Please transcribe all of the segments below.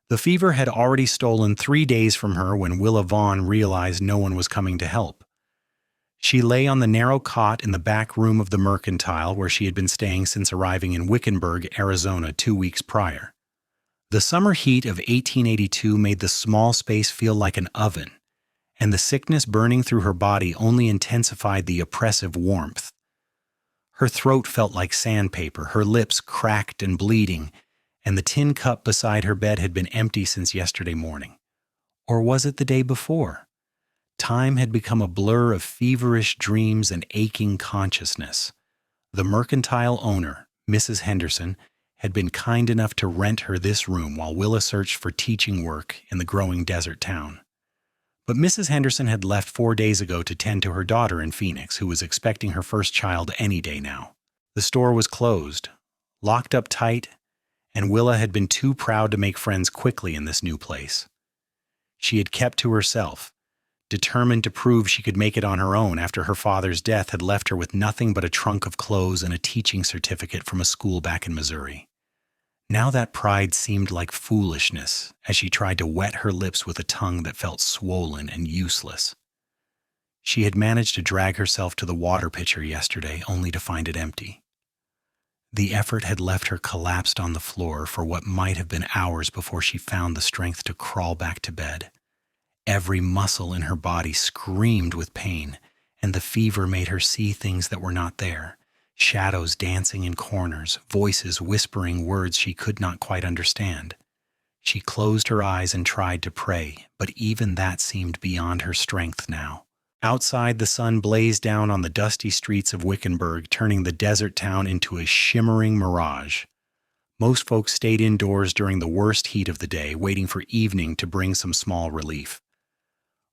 The fever had already stolen 3 days from her when Willa Vaughn realized no one was coming to help. She lay on the narrow cot in the back room of the mercantile where she had been staying since arriving in Wickenburg, Arizona 2 weeks prior. The summer heat of 1882 made the small space feel like an oven, and the sickness burning through her body only intensified the oppressive warmth. Her throat felt like sandpaper, her lips cracked and bleeding, and the tin cup beside her bed had been empty since yesterday morning. Or was it the day before? Time had become a blur of feverish dreams and aching consciousness. The mercantile owner, Mrs. Henderson, had been kind enough to rent her this room while Willa searched for teaching work in the growing desert town. But Mrs. Henderson had left 4 days ago to tend to her daughter in Phoenix, who was expecting her first child any day now. The store was closed, locked up tight, and Willa had been too proud to make friends quickly in this new place. She had kept to herself, determined to prove she could make it on her own after her father's death had left her with nothing but a trunk of clothes and a teaching certificate from a school back in Missouri. Now that pride seemed like foolishness as she tried to wet her lips with a tongue that felt swollen and useless. She had managed to drag herself to the water pitcher yesterday only to find it empty. The effort had left her collapsed on the floor for what might have been hours before she found the strength to crawl back to bed. Every muscle in her body screamed with pain, and the fever made her see things that were not there. Shadows dancing in corners, voices whispering words she could not quite understand. She closed her eyes and tried to pray, but even that seemed beyond her strength now. Outside, the sun blazed down on the dusty streets of Wickenburg, turning the desert town into a shimmering mirage. Most folks stayed indoors during the worst heat of the day, waiting for evening to bring some small relief.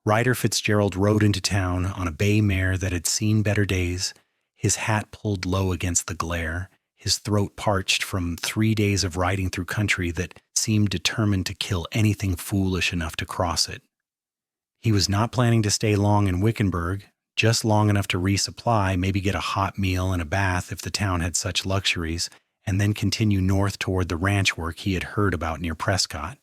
Ryder Fitzgerald rode into town on a bay mare that had seen better days, his hat pulled low against the glare, his throat parched from 3 days of riding through country that seemed determined to kill anything foolish enough to cross it. He was not planning to stay long in Wickenburg, just long enough to resupply, maybe get a hot meal and a bath if the town had such luxuries, and then continue north toward the ranch work he had heard about near Prescott.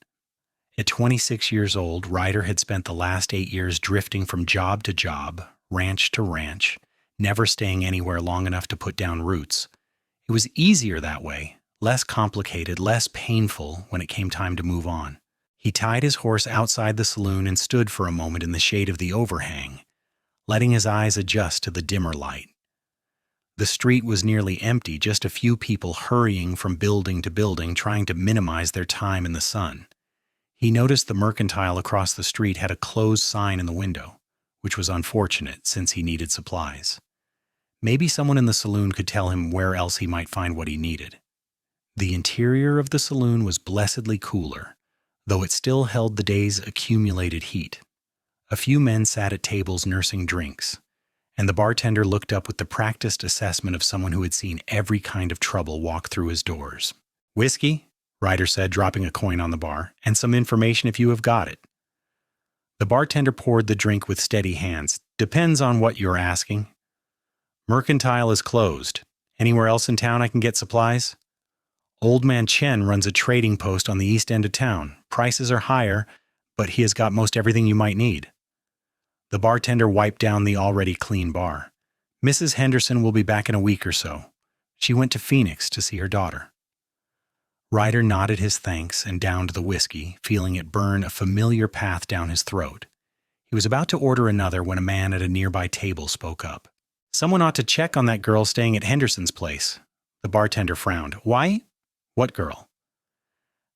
At 26 years old, Ryder had spent the last 8 years drifting from job to job, ranch to ranch, never staying anywhere long enough to put down roots. It was easier that way, less complicated, less painful when it came time to move on. He tied his horse outside the saloon and stood for a moment in the shade of the overhang, letting his eyes adjust to the dimmer light. The street was nearly empty, just a few people hurrying from building to building, trying to minimize their time in the sun. He noticed the mercantile across the street had a closed sign in the window, which was unfortunate since he needed supplies. Maybe someone in the saloon could tell him where else he might find what he needed. The interior of the saloon was blessedly cooler, though it still held the day's accumulated heat. A few men sat at tables nursing drinks, and the bartender looked up with the practiced assessment of someone who had seen every kind of trouble walk through his doors. "Whiskey?" Ryder said, dropping a coin on the bar, "and some information if you have got it." The bartender poured the drink with steady hands. "Depends on what you're asking." "Mercantile is closed. Anywhere else in town I can get supplies?" "Old Man Chen runs a trading post on the east end of town. Prices are higher, but he has got most everything you might need." The bartender wiped down the already clean bar. "Mrs. Henderson will be back in a week or so. She went to Phoenix to see her daughter." Ryder nodded his thanks and downed the whiskey, feeling it burn a familiar path down his throat. He was about to order another when a man at a nearby table spoke up. "Someone ought to check on that girl staying at Henderson's place." The bartender frowned. "Why?" "What girl?"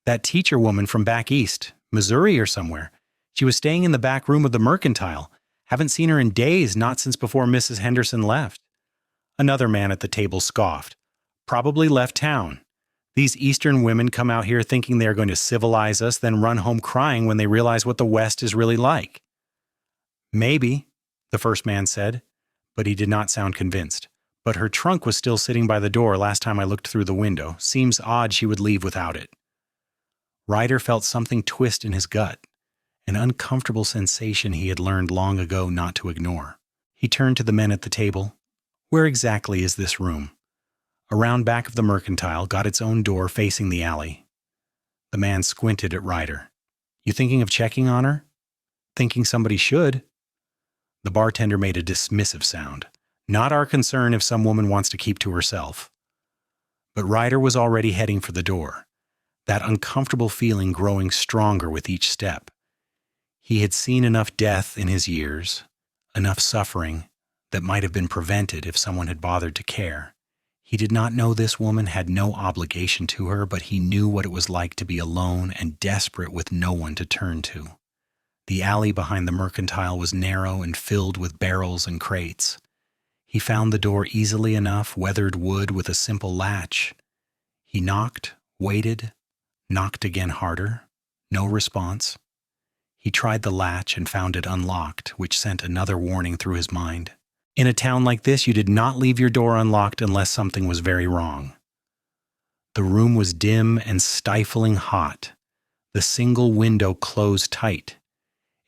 "That teacher woman from back east, Missouri or somewhere. She was staying in the back room of the mercantile. Haven't seen her in days, not since before Mrs. Henderson left." Another man at the table scoffed. "Probably left town. These Eastern women come out here thinking they are going to civilize us, then run home crying when they realize what the West is really like." "Maybe," the first man said, but he did not sound convinced. "But her trunk was still sitting by the door last time I looked through the window. Seems odd she would leave without it." Ryder felt something twist in his gut, an uncomfortable sensation he had learned long ago not to ignore. He turned to the men at the table. "Where exactly is this room?" "Around back of the mercantile, got its own door facing the alley." The man squinted at Ryder. You thinking of checking on her? Thinking somebody should. The bartender made a dismissive sound. Not our concern if some woman wants to keep to herself. But Ryder was already heading for the door, that uncomfortable feeling growing stronger with each step. He had seen enough death in his years, enough suffering that might have been prevented if someone had bothered to care. He did not know this woman had no obligation to her, but he knew what it was like to be alone and desperate with no one to turn to. The alley behind the mercantile was narrow and filled with barrels and crates. He found the door easily enough, weathered wood with a simple latch. He knocked, waited, knocked again harder. No response. He tried the latch and found it unlocked, which sent another warning through his mind. In a town like this, you did not leave your door unlocked unless something was very wrong. The room was dim and stifling hot. The single window closed tight.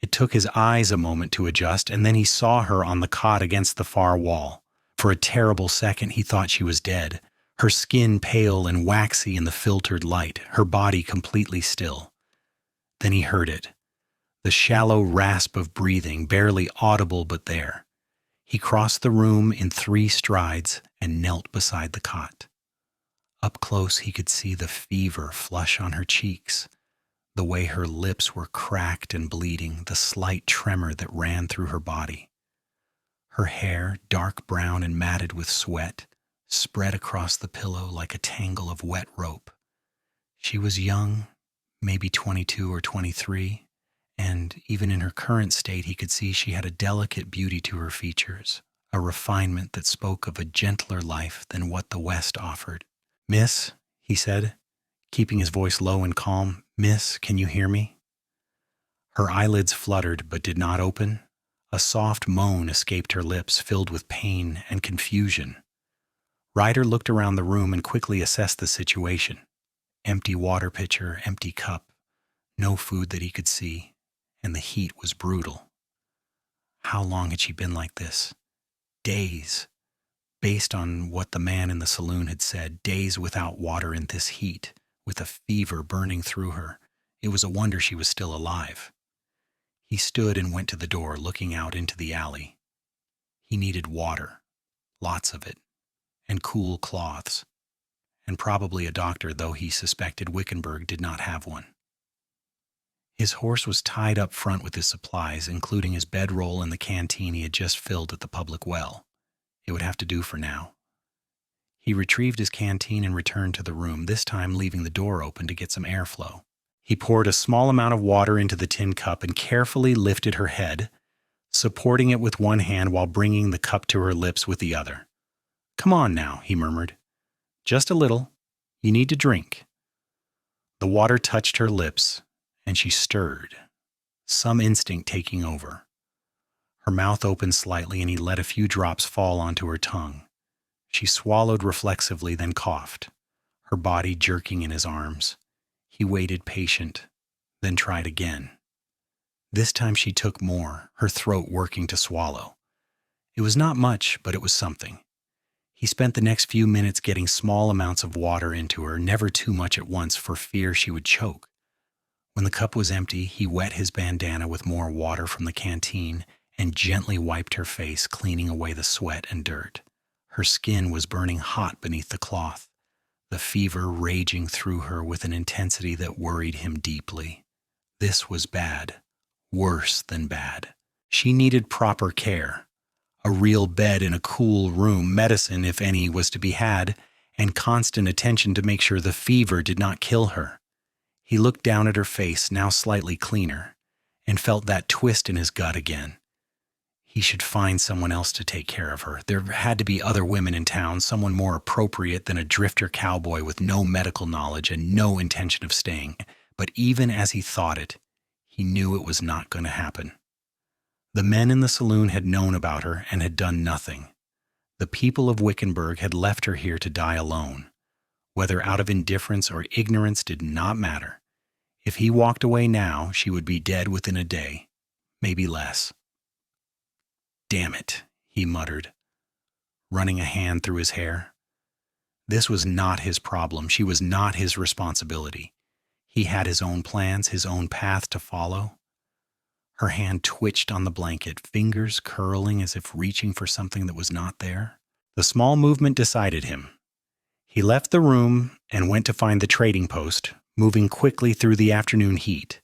It took his eyes a moment to adjust, and then he saw her on the cot against the far wall. For a terrible second, he thought she was dead, her skin pale and waxy in the filtered light, her body completely still. Then he heard it, the shallow rasp of breathing, barely audible but there. He crossed the room in 3 strides and knelt beside the cot. Up close, he could see the fever flush on her cheeks, the way her lips were cracked and bleeding, the slight tremor that ran through her body. Her hair, dark brown and matted with sweat, spread across the pillow like a tangle of wet rope. She was young, maybe 22 or 23, and even in her current state he could see she had a delicate beauty to her features, a refinement that spoke of a gentler life than what the West offered. "Miss," he said, keeping his voice low and calm, "Miss, can you hear me?" Her eyelids fluttered but did not open. A soft moan escaped her lips, filled with pain and confusion. Ryder looked around the room and quickly assessed the situation. Empty water pitcher, empty cup, no food that he could see, and the heat was brutal. How long had she been like this? Days. Based on what the man in the saloon had said, days without water in this heat, with a fever burning through her. It was a wonder she was still alive. He stood and went to the door, looking out into the alley. He needed water, lots of it, and cool cloths, and probably a doctor, though he suspected Wickenburg did not have one. His horse was tied up front with his supplies, including his bedroll and the canteen he had just filled at the public well. It would have to do for now. He retrieved his canteen and returned to the room, this time leaving the door open to get some airflow. He poured a small amount of water into the tin cup and carefully lifted her head, supporting it with one hand while bringing the cup to her lips with the other. "Come on now," he murmured. "Just a little. You need to drink." The water touched her lips, and she stirred, some instinct taking over. Her mouth opened slightly, and he let a few drops fall onto her tongue. She swallowed reflexively, then coughed, her body jerking in his arms. He waited patient, then tried again. This time she took more, her throat working to swallow. It was not much, but it was something. He spent the next few minutes getting small amounts of water into her, never too much at once for fear she would choke. When the cup was empty, he wet his bandana with more water from the canteen and gently wiped her face, cleaning away the sweat and dirt. Her skin was burning hot beneath the cloth, the fever raging through her with an intensity that worried him deeply. This was bad, worse than bad. She needed proper care, a real bed in a cool room, medicine, if any, was to be had, and constant attention to make sure the fever did not kill her. He looked down at her face, now slightly cleaner, and felt that twist in his gut again. He should find someone else to take care of her. There had to be other women in town, someone more appropriate than a drifter cowboy with no medical knowledge and no intention of staying. But even as he thought it, he knew it was not going to happen. The men in the saloon had known about her and had done nothing. The people of Wickenburg had left her here to die alone. Whether out of indifference or ignorance did not matter. If he walked away now, she would be dead within a day, maybe less. "Damn it," he muttered, running a hand through his hair. This was not his problem. She was not his responsibility. He had his own plans, his own path to follow. Her hand twitched on the blanket, fingers curling as if reaching for something that was not there. The small movement decided him. He left the room and went to find the trading post, moving quickly through the afternoon heat.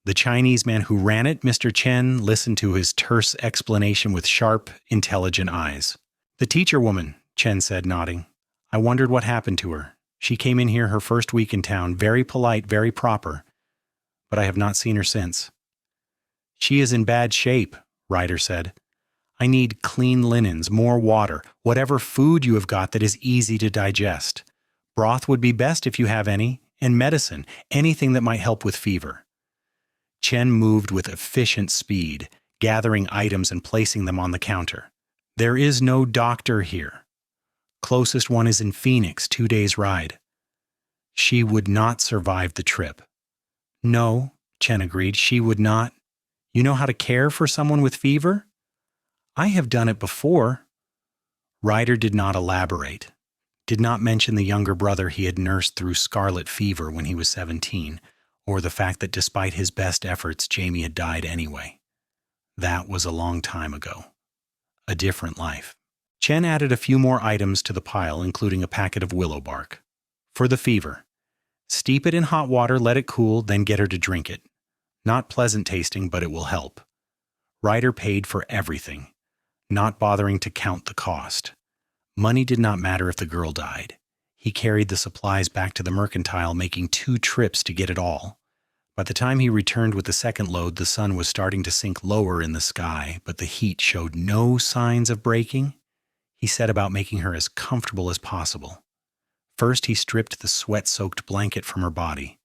The Chinese man who ran it, Mr. Chen, listened to his terse explanation with sharp, intelligent eyes. "The teacher woman," Chen said, nodding. "I wondered what happened to her. She came in here her first week in town, very polite, very proper, but I have not seen her since." "She is in bad shape," Ryder said. "I need clean linens, more water, whatever food you have got that is easy to digest. Broth would be best if you have any, and medicine, anything that might help with fever." Chen moved with efficient speed, gathering items and placing them on the counter. "There is no doctor here. Closest one is in Phoenix, 2 days' ride." "She would not survive the trip." "No," Chen agreed, "she would not. You know how to care for someone with fever?" "I have done it before." Ryder did not elaborate, did not mention the younger brother he had nursed through scarlet fever when he was 17, or the fact that despite his best efforts, Jamie had died anyway. That was a long time ago. A different life. Chen added a few more items to the pile, including a packet of willow bark. "For the fever. Steep it in hot water, let it cool, then get her to drink it. Not pleasant tasting, but it will help." Ryder paid for everything, not bothering to count the cost. Money did not matter if the girl died. He carried the supplies back to the mercantile, making 2 trips to get it all. By the time he returned with the second load, the sun was starting to sink lower in the sky, but the heat showed no signs of breaking. He set about making her as comfortable as possible. First, he stripped the sweat-soaked blanket from her body,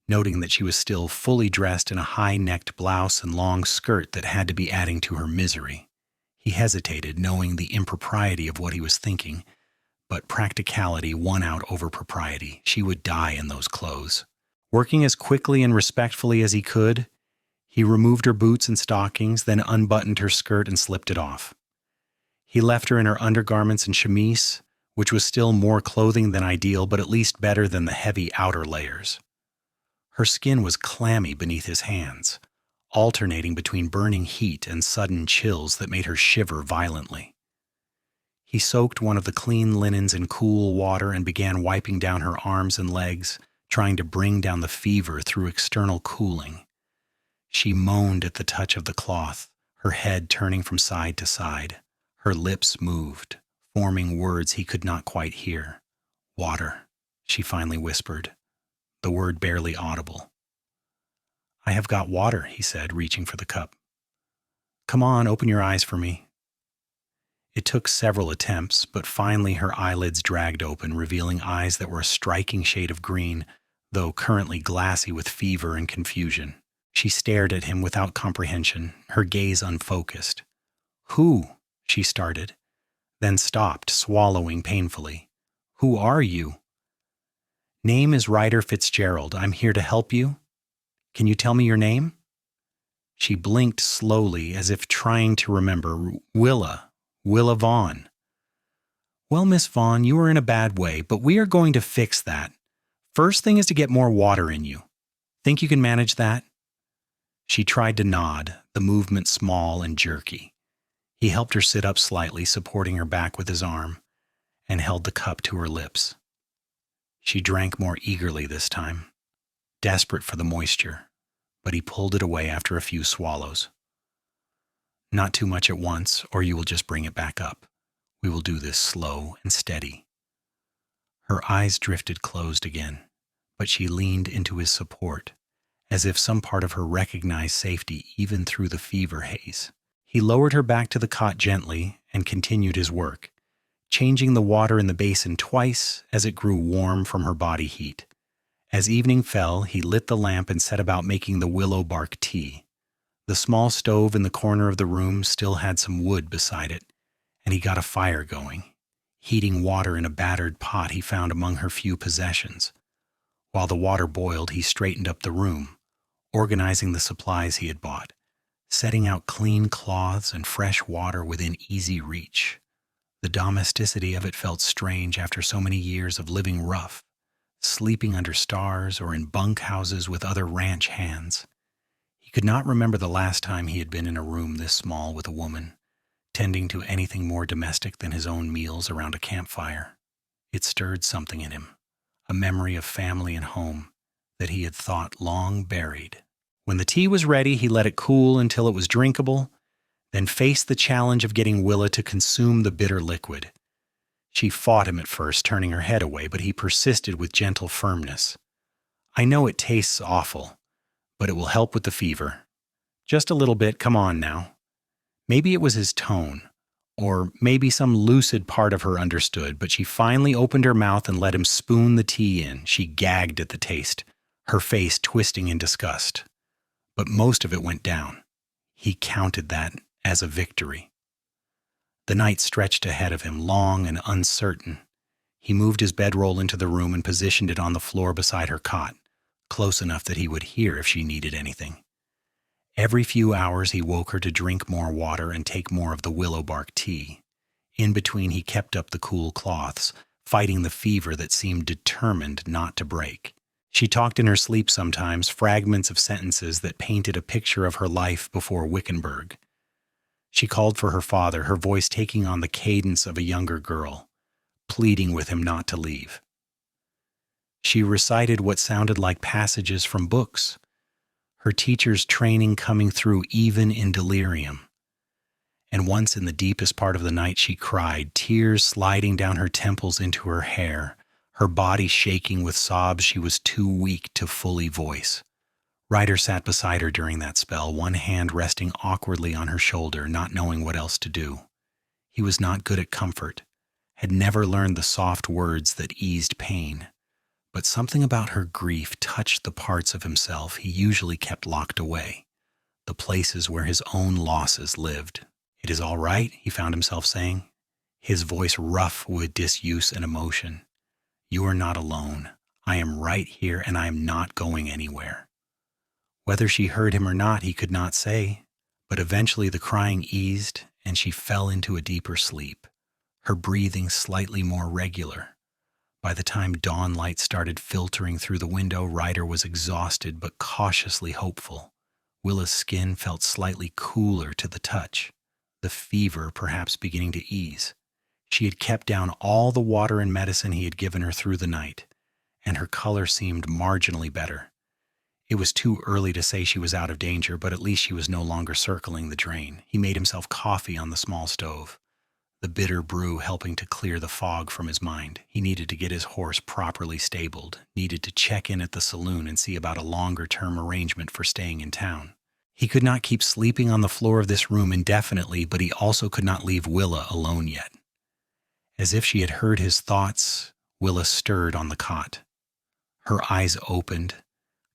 noting that she was still fully dressed in a high-necked blouse and long skirt that had to be adding to her misery. He hesitated, knowing the impropriety of what he was thinking, but practicality won out over propriety. She would die in those clothes. Working as quickly and respectfully as he could, he removed her boots and stockings, then unbuttoned her skirt and slipped it off. He left her in her undergarments and chemise, which was still more clothing than ideal, but at least better than the heavy outer layers. Her skin was clammy beneath his hands, alternating between burning heat and sudden chills that made her shiver violently. He soaked one of the clean linens in cool water and began wiping down her arms and legs, trying to bring down the fever through external cooling. She moaned at the touch of the cloth, her head turning from side to side. Her lips moved, forming words he could not quite hear. "Water," she finally whispered, the word barely audible. "I have got water," he said, reaching for the cup. "Come on, open your eyes for me." It took several attempts, but finally her eyelids dragged open, revealing eyes that were a striking shade of green, though currently glassy with fever and confusion. She stared at him without comprehension, her gaze unfocused. "Who?" she started, then stopped, swallowing painfully. "Who are you?" "Name is Ryder Fitzgerald. I'm here to help you. Can you tell me your name?" She blinked slowly, as if trying to remember. Willa Vaughn." "Well, Miss Vaughn, you are in a bad way, but we are going to fix that. First thing is to get more water in you. Think you can manage that?" She tried to nod, the movement small and jerky. He helped her sit up slightly, supporting her back with his arm, and held the cup to her lips. She drank more eagerly this time, desperate for the moisture, but he pulled it away after a few swallows. "Not too much at once, or you will just bring it back up. We will do this slow and steady." Her eyes drifted closed again, but she leaned into his support, as if some part of her recognized safety even through the fever haze. He lowered her back to the cot gently and continued his work, changing the water in the basin twice as it grew warm from her body heat. As evening fell, he lit the lamp and set about making the willow bark tea. The small stove in the corner of the room still had some wood beside it, and he got a fire going, heating water in a battered pot he found among her few possessions. While the water boiled, he straightened up the room, organizing the supplies he had bought, setting out clean cloths and fresh water within easy reach. The domesticity of it felt strange after so many years of living rough, sleeping under stars or in bunkhouses with other ranch hands. He could not remember the last time he had been in a room this small with a woman, tending to anything more domestic than his own meals around a campfire. It stirred something in him, a memory of family and home that he had thought long buried. When the tea was ready, he let it cool until it was drinkable, then faced the challenge of getting Willa to consume the bitter liquid. She fought him at first, turning her head away, but he persisted with gentle firmness. "I know it tastes awful, but it will help with the fever. Just a little bit, come on now." Maybe it was his tone, or maybe some lucid part of her understood, but she finally opened her mouth and let him spoon the tea in. She gagged at the taste, her face twisting in disgust. But most of it went down. He counted that as a victory. The night stretched ahead of him, long and uncertain. He moved his bedroll into the room and positioned it on the floor beside her cot, close enough that he would hear if she needed anything. Every few hours he woke her to drink more water and take more of the willow bark tea. In between he kept up the cool cloths, fighting the fever that seemed determined not to break. She talked in her sleep sometimes, fragments of sentences that painted a picture of her life before Wickenburg. She called for her father, her voice taking on the cadence of a younger girl, pleading with him not to leave. She recited what sounded like passages from books, her teacher's training coming through even in delirium. And once in the deepest part of the night she cried, tears sliding down her temples into her hair, her body shaking with sobs she was too weak to fully voice. Ryder sat beside her during that spell, one hand resting awkwardly on her shoulder, not knowing what else to do. He was not good at comfort, had never learned the soft words that eased pain. But something about her grief touched the parts of himself he usually kept locked away, the places where his own losses lived. "It is all right," he found himself saying, his voice rough with disuse and emotion. "You are not alone. I am right here, and I am not going anywhere." Whether she heard him or not, he could not say, but eventually the crying eased, and she fell into a deeper sleep, her breathing slightly more regular. By the time dawn light started filtering through the window, Ryder was exhausted but cautiously hopeful. Willa's skin felt slightly cooler to the touch, the fever perhaps beginning to ease. She had kept down all the water and medicine he had given her through the night, and her color seemed marginally better. It was too early to say she was out of danger, but at least she was no longer circling the drain. He made himself coffee on the small stove, the bitter brew helping to clear the fog from his mind. He needed to get his horse properly stabled, needed to check in at the saloon and see about a longer-term arrangement for staying in town. He could not keep sleeping on the floor of this room indefinitely, but he also could not leave Willa alone yet. As if she had heard his thoughts, Willa stirred on the cot. Her eyes opened,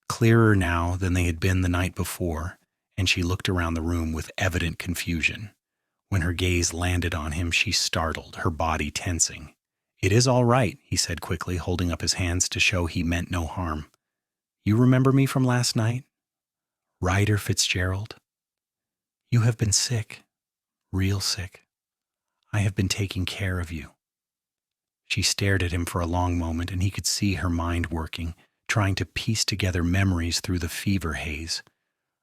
clearer now than they had been the night before, and she looked around the room with evident confusion. When her gaze landed on him, she startled, her body tensing. "It is all right," he said quickly, holding up his hands to show he meant no harm. "You remember me from last night? Ryder Fitzgerald? You have been sick, real sick. I have been taking care of you." She stared at him for a long moment, and he could see her mind working, trying to piece together memories through the fever haze.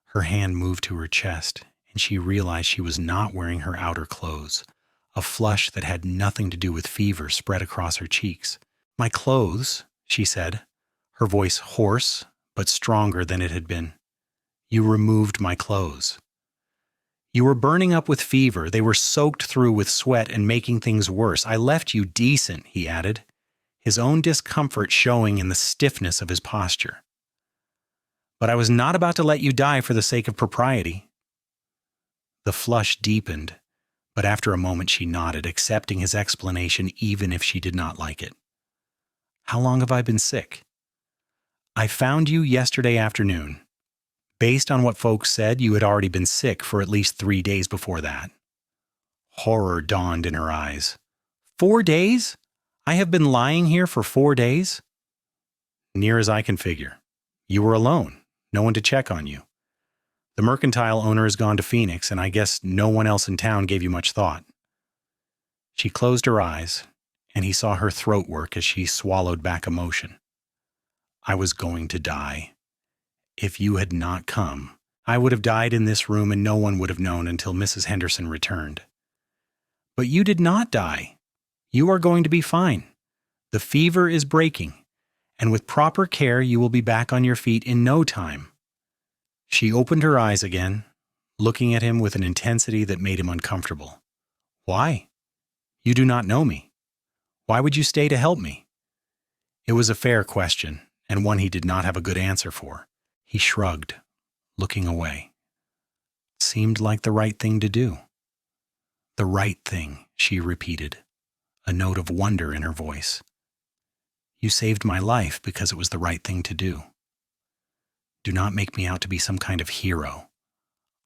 Her hand moved to her chest, and she realized she was not wearing her outer clothes. A flush that had nothing to do with fever spread across her cheeks. "My clothes," she said, her voice hoarse but stronger than it had been. "You removed my clothes. You were burning up with fever. They were soaked through with sweat and making things worse. I left you decent," he added, his own discomfort showing in the stiffness of his posture. "But I was not about to let you die for the sake of propriety." The flush deepened, but after a moment she nodded, accepting his explanation even if she did not like it. "How long have I been sick?" "I found you yesterday afternoon. Based on what folks said, you had already been sick for at least 3 days before that." Horror dawned in her eyes. 4 days? I have been lying here for 4 days? "Near as I can figure. You were alone, no one to check on you. The mercantile owner has gone to Phoenix, and I guess no one else in town gave you much thought." She closed her eyes, and he saw her throat work as she swallowed back emotion. I was going to die. If you had not come, I would have died in this room and no one would have known until Mrs. Henderson returned. But you did not die. You are going to be fine. The fever is breaking, and with proper care you will be back on your feet in no time. She opened her eyes again, looking at him with an intensity that made him uncomfortable. Why? You do not know me. Why would you stay to help me? It was a fair question, and one he did not have a good answer for. He shrugged, looking away. Seemed like the right thing to do. The right thing, she repeated, a note of wonder in her voice. You saved my life because it was the right thing to do. Do not make me out to be some kind of hero.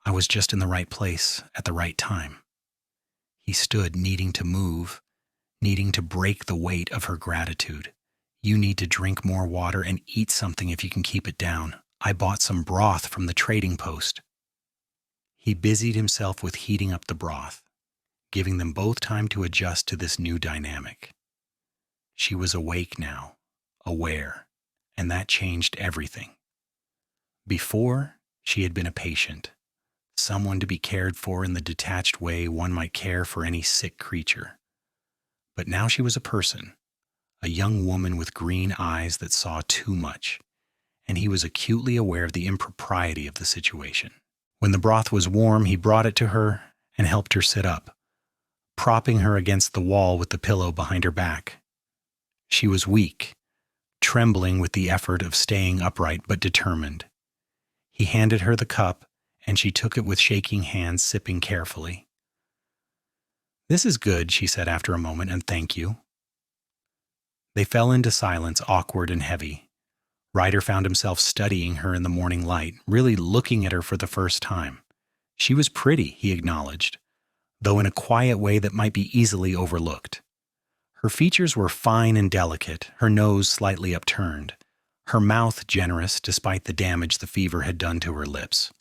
I was just in the right place at the right time. He stood, needing to move, needing to break the weight of her gratitude. You need to drink more water and eat something if you can keep it down. I bought some broth from the trading post. He busied himself with heating up the broth, giving them both time to adjust to this new dynamic. She was awake now, aware, and that changed everything. Before, she had been a patient, someone to be cared for in the detached way one might care for any sick creature. But now she was a person, a young woman with green eyes that saw too much, and he was acutely aware of the impropriety of the situation. When the broth was warm, he brought it to her and helped her sit up, propping her against the wall with the pillow behind her back. She was weak, trembling with the effort of staying upright but determined. He handed her the cup, and she took it with shaking hands, sipping carefully. This is good, she said after a moment, and thank you. They fell into silence, awkward and heavy. Ryder found himself studying her in the morning light, really looking at her for the first time. She was pretty, he acknowledged, though in a quiet way that might be easily overlooked. Her features were fine and delicate, her nose slightly upturned, her mouth generous despite the damage the fever had done to her lips.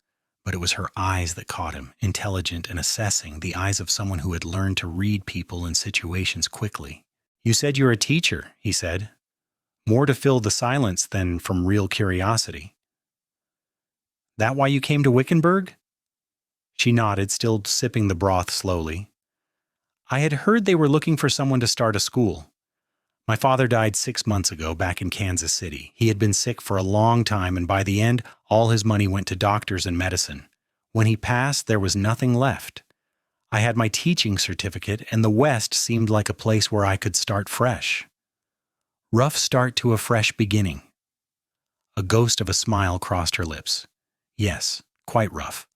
But it was her eyes that caught him, intelligent and assessing, the eyes of someone who had learned to read people and situations quickly. You said you're a teacher, he said. More to fill the silence than from real curiosity. That why you came to Wickenburg? She nodded, still sipping the broth slowly. I had heard they were looking for someone to start a school. My father died 6 months ago back in Kansas City. He had been sick for a long time, and by the end, all his money went to doctors and medicine. When he passed, there was nothing left. I had my teaching certificate, and the West seemed like a place where I could start fresh. Rough start to a fresh beginning. A ghost of a smile crossed her lips. Yes, quite rough.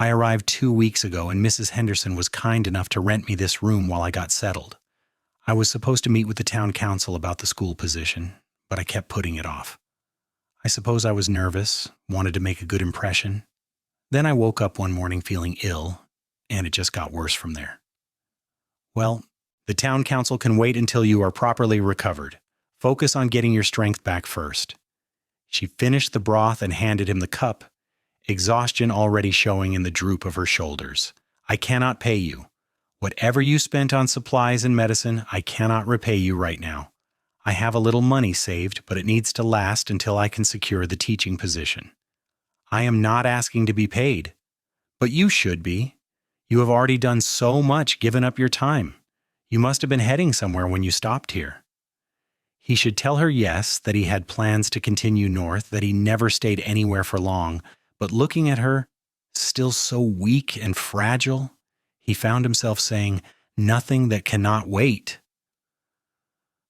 I arrived 2 weeks ago, and Mrs. Henderson was kind enough to rent me this room while I got settled. I was supposed to meet with the town council about the school position, but I kept putting it off. I suppose I was nervous, wanted to make a good impression. Then I woke up one morning feeling ill, and it just got worse from there. Well, the town council can wait until you are properly recovered. Focus on getting your strength back first. She finished the broth and handed him the cup, exhaustion already showing in the droop of her shoulders. I cannot pay you. Whatever you spent on supplies and medicine, I cannot repay you right now. I have a little money saved, but it needs to last until I can secure the teaching position. I am not asking to be paid, but you should be. You have already done so much, given up your time. You must have been heading somewhere when you stopped here. He should tell her yes, that he had plans to continue north, that he never stayed anywhere for long, but looking at her, still so weak and fragile, he found himself saying, nothing that cannot wait.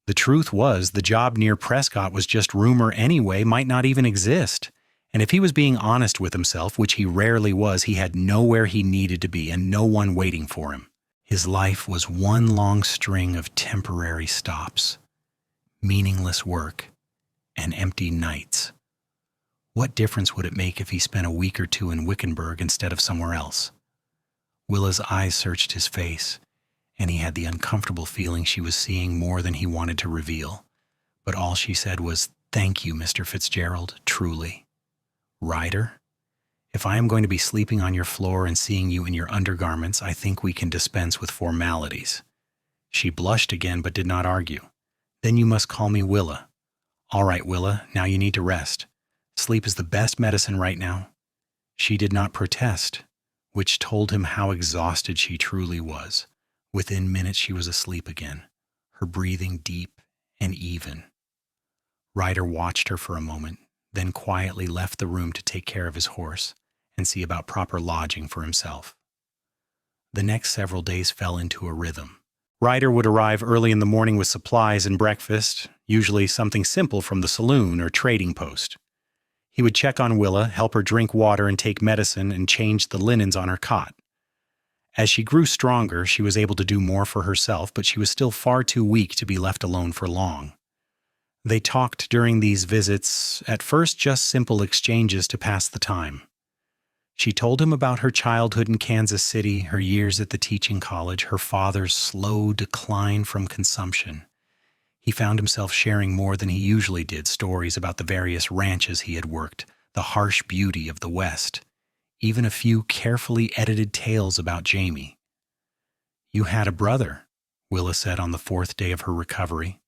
The truth was, the job near Prescott was just rumor anyway, might not even exist. And if he was being honest with himself, which he rarely was, he had nowhere he needed to be and no one waiting for him. His life was one long string of temporary stops, meaningless work, and empty nights. What difference would it make if he spent a week or two in Wickenburg instead of somewhere else? Willa's eyes searched his face, and he had the uncomfortable feeling she was seeing more than he wanted to reveal. But all she said was, "Thank you, Mr. Fitzgerald, truly." "Ryder, if I am going to be sleeping on your floor and seeing you in your undergarments, I think we can dispense with formalities." She blushed again but did not argue. "Then you must call me Willa. All right, Willa, now you need to rest. Sleep is the best medicine right now. She did not protest, which told him how exhausted she truly was. Within minutes she was asleep again, her breathing deep and even. Ryder watched her for a moment, then quietly left the room to take care of his horse and see about proper lodging for himself. The next several days fell into a rhythm. Ryder would arrive early in the morning with supplies and breakfast, usually something simple from the saloon or trading post. He would check on Willa, help her drink water and take medicine, and change the linens on her cot. As she grew stronger, she was able to do more for herself, but she was still far too weak to be left alone for long. They talked during these visits, at first just simple exchanges to pass the time. She told him about her childhood in Kansas City, her years at the teaching college, her father's slow decline from consumption. He found himself sharing more than he usually did, stories about the various ranches he had worked, the harsh beauty of the West, even a few carefully edited tales about Jamie. "You had a brother," Willa said on the 4th day of her recovery.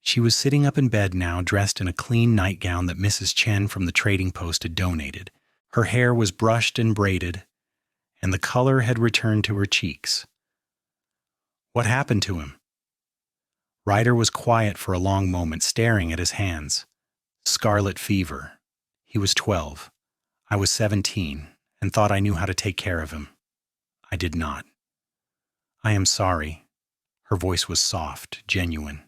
She was sitting up in bed now, dressed in a clean nightgown that Mrs. Chen from the trading post had donated. Her hair was brushed and braided, and the color had returned to her cheeks. "What happened to him?" Ryder was quiet for a long moment, staring at his hands. "Scarlet fever. He was 12. I was 17, and thought I knew how to take care of him. I did not. I am sorry." Her voice was soft, genuine.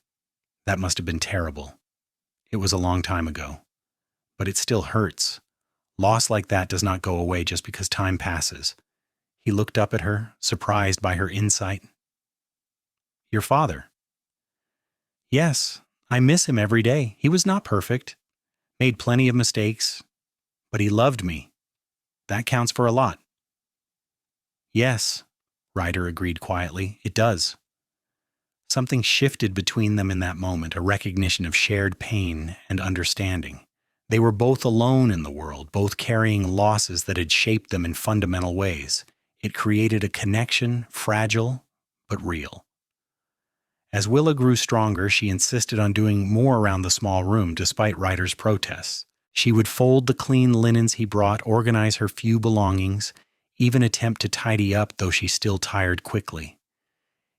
"That must have been terrible. It was a long time ago. But it still hurts. Loss like that does not go away just because time passes." He looked up at her, surprised by her insight. "Your father?" "Yes, I miss him every day. He was not perfect. Made plenty of mistakes. But he loved me. That counts for a lot." "Yes," Ryder agreed quietly, "it does." Something shifted between them in that moment, a recognition of shared pain and understanding. They were both alone in the world, both carrying losses that had shaped them in fundamental ways. It created a connection, fragile but real. As Willa grew stronger, she insisted on doing more around the small room, despite Ryder's protests. She would fold the clean linens he brought, organize her few belongings, even attempt to tidy up, though she still tired quickly.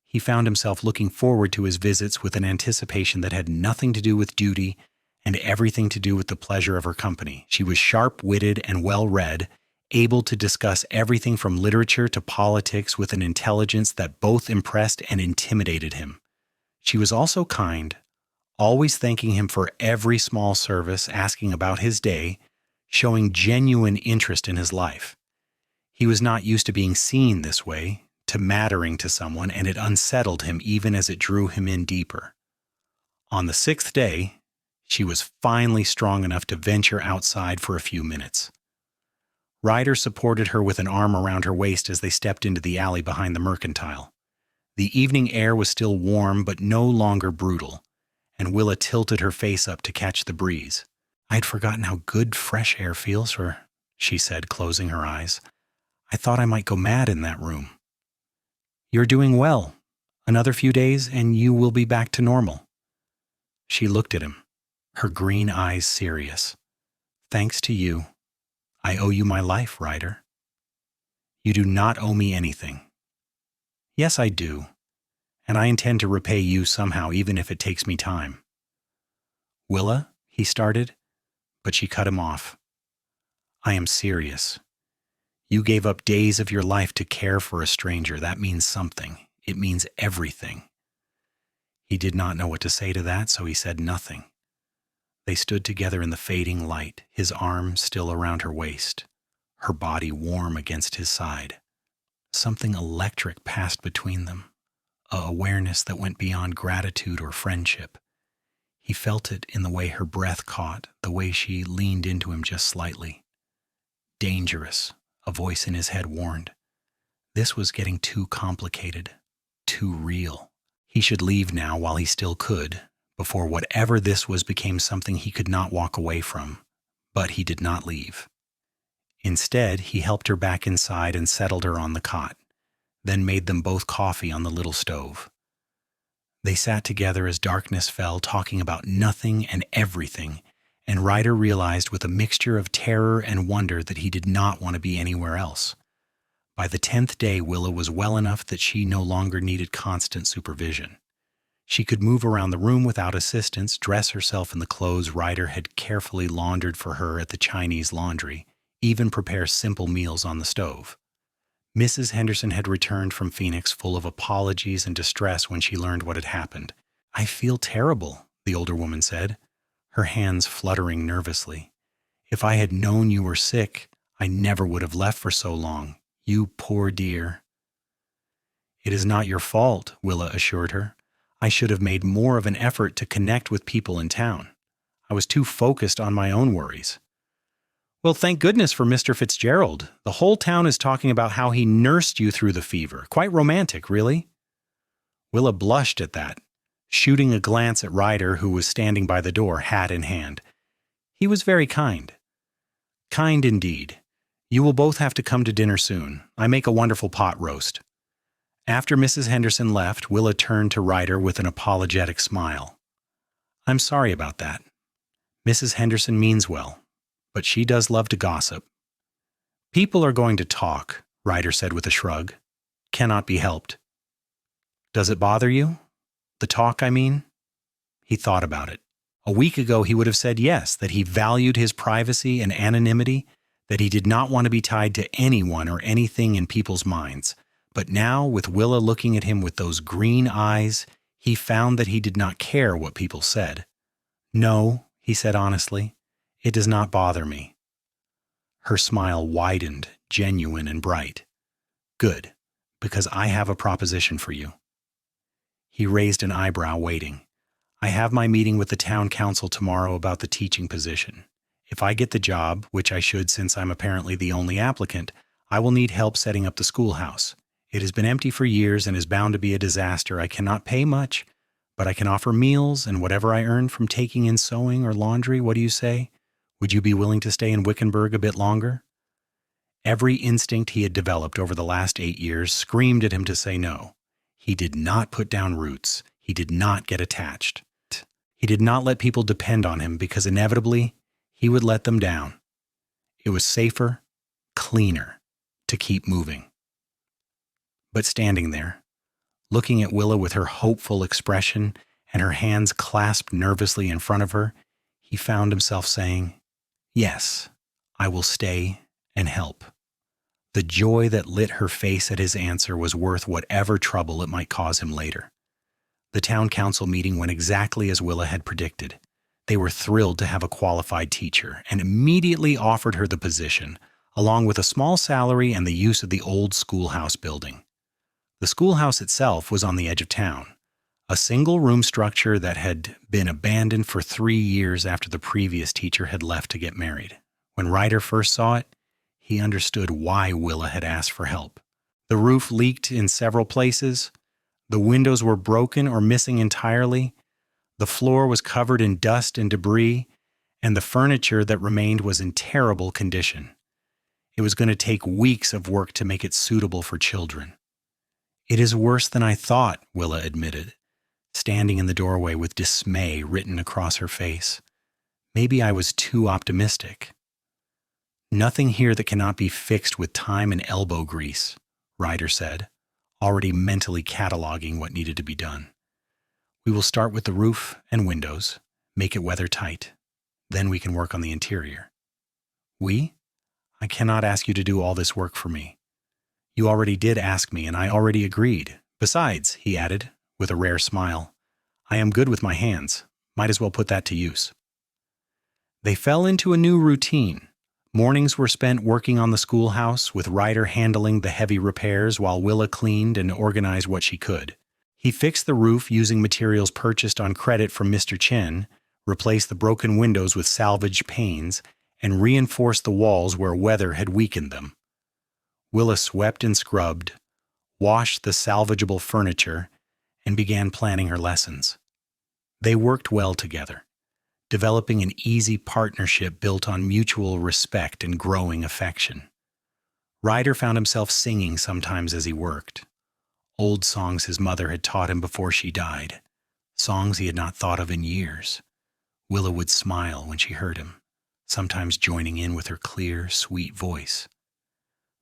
He found himself looking forward to his visits with an anticipation that had nothing to do with duty and everything to do with the pleasure of her company. She was sharp-witted and well-read, able to discuss everything from literature to politics with an intelligence that both impressed and intimidated him. She was also kind, always thanking him for every small service, asking about his day, showing genuine interest in his life. He was not used to being seen this way, to mattering to someone, and it unsettled him even as it drew him in deeper. On the 6th day, she was finally strong enough to venture outside for a few minutes. Ryder supported her with an arm around her waist as they stepped into the alley behind the mercantile. The evening air was still warm, but no longer brutal, and Willa tilted her face up to catch the breeze. "I'd forgotten how good fresh air feels," she said, closing her eyes. "I thought I might go mad in that room." "You're doing well. Another few days and you will be back to normal." She looked at him, her green eyes serious. "Thanks to you. I owe you my life, Ryder." "You do not owe me anything." "Yes, I do. And I intend to repay you somehow, even if it takes me time." "Willa," he started, but she cut him off. "I am serious. You gave up days of your life to care for a stranger. That means something. It means everything." He did not know what to say to that, so he said nothing. They stood together in the fading light, his arm still around her waist, her body warm against his side. Something electric passed between them, a awareness that went beyond gratitude or friendship. He felt it in the way her breath caught, the way she leaned into him just slightly. "Dangerous," a voice in his head warned. This was getting too complicated, too real. He should leave now while he still could, before whatever this was became something he could not walk away from. But he did not leave. Instead, he helped her back inside and settled her on the cot, then made them both coffee on the little stove. They sat together as darkness fell, talking about nothing and everything, and Ryder realized with a mixture of terror and wonder that he did not want to be anywhere else. By the 10th day, Willa was well enough that she no longer needed constant supervision. She could move around the room without assistance, dress herself in the clothes Ryder had carefully laundered for her at the Chinese laundry, even prepare simple meals on the stove. Mrs. Henderson had returned from Phoenix full of apologies and distress when she learned what had happened. "I feel terrible," the older woman said, her hands fluttering nervously. "If I had known you were sick, I never would have left for so long. You poor dear." "It is not your fault," Willa assured her. "I should have made more of an effort to connect with people in town. I was too focused on my own worries." "Well, thank goodness for Mr. Fitzgerald. The whole town is talking about how he nursed you through the fever. Quite romantic, really." Willa blushed at that, shooting a glance at Ryder, who was standing by the door, hat in hand. "He was very kind." "Kind indeed. You will both have to come to dinner soon. I make a wonderful pot roast." After Mrs. Henderson left, Willa turned to Ryder with an apologetic smile. "I'm sorry about that. Mrs. Henderson means well, but she does love to gossip." "People are going to talk," Ryder said with a shrug. "Cannot be helped." "Does it bother you? The talk, I mean?" He thought about it. A week ago he would have said yes, that he valued his privacy and anonymity, that he did not want to be tied to anyone or anything in people's minds. But now, with Willa looking at him with those green eyes, he found that he did not care what people said. "No," he said honestly, "it does not bother me." Her smile widened, genuine and bright. "Good, because I have a proposition for you." He raised an eyebrow, waiting. "I have my meeting with the town council tomorrow about the teaching position. If I get the job, which I should since I'm apparently the only applicant, I will need help setting up the schoolhouse. It has been empty for years and is bound to be a disaster. I cannot pay much, but I can offer meals and whatever I earn from taking in sewing or laundry. What do you say? Would you be willing to stay in Wickenburg a bit longer?" Every instinct he had developed over the last 8 years screamed at him to say no. He did not put down roots. He did not get attached. He did not let people depend on him because inevitably he would let them down. It was safer, cleaner, to keep moving. But standing there, looking at Willa with her hopeful expression and her hands clasped nervously in front of her, he found himself saying, "Yes, I will stay and help." The joy that lit her face at his answer was worth whatever trouble it might cause him later. The town council meeting went exactly as Willa had predicted. They were thrilled to have a qualified teacher and immediately offered her the position, along with a small salary and the use of the old schoolhouse building. The schoolhouse itself was on the edge of town, a single-room structure that had been abandoned for 3 years after the previous teacher had left to get married. When Ryder first saw it, he understood why Willa had asked for help. The roof leaked in several places, the windows were broken or missing entirely, the floor was covered in dust and debris, and the furniture that remained was in terrible condition. It was going to take weeks of work to make it suitable for children. "It is worse than I thought," Willa admitted, standing in the doorway with dismay written across her face. "Maybe I was too optimistic." "Nothing here that cannot be fixed with time and elbow grease," Ryder said, already mentally cataloging what needed to be done. "We will start with the roof and windows, make it weather-tight. Then we can work on the interior." "We? I cannot ask you to do all this work for me. You already did ask me, and I already agreed. Besides," he added, with a rare smile, "I am good with my hands. Might as well put that to use." They fell into a new routine. Mornings were spent working on the schoolhouse, with Ryder handling the heavy repairs while Willa cleaned and organized what she could. He fixed the roof using materials purchased on credit from Mr. Chen, replaced the broken windows with salvaged panes, and reinforced the walls where weather had weakened them. Willa swept and scrubbed, washed the salvageable furniture, and began planning her lessons. They worked well together, developing an easy partnership built on mutual respect and growing affection. Ryder found himself singing sometimes as he worked, old songs his mother had taught him before she died, songs he had not thought of in years. Willa would smile when she heard him, sometimes joining in with her clear, sweet voice.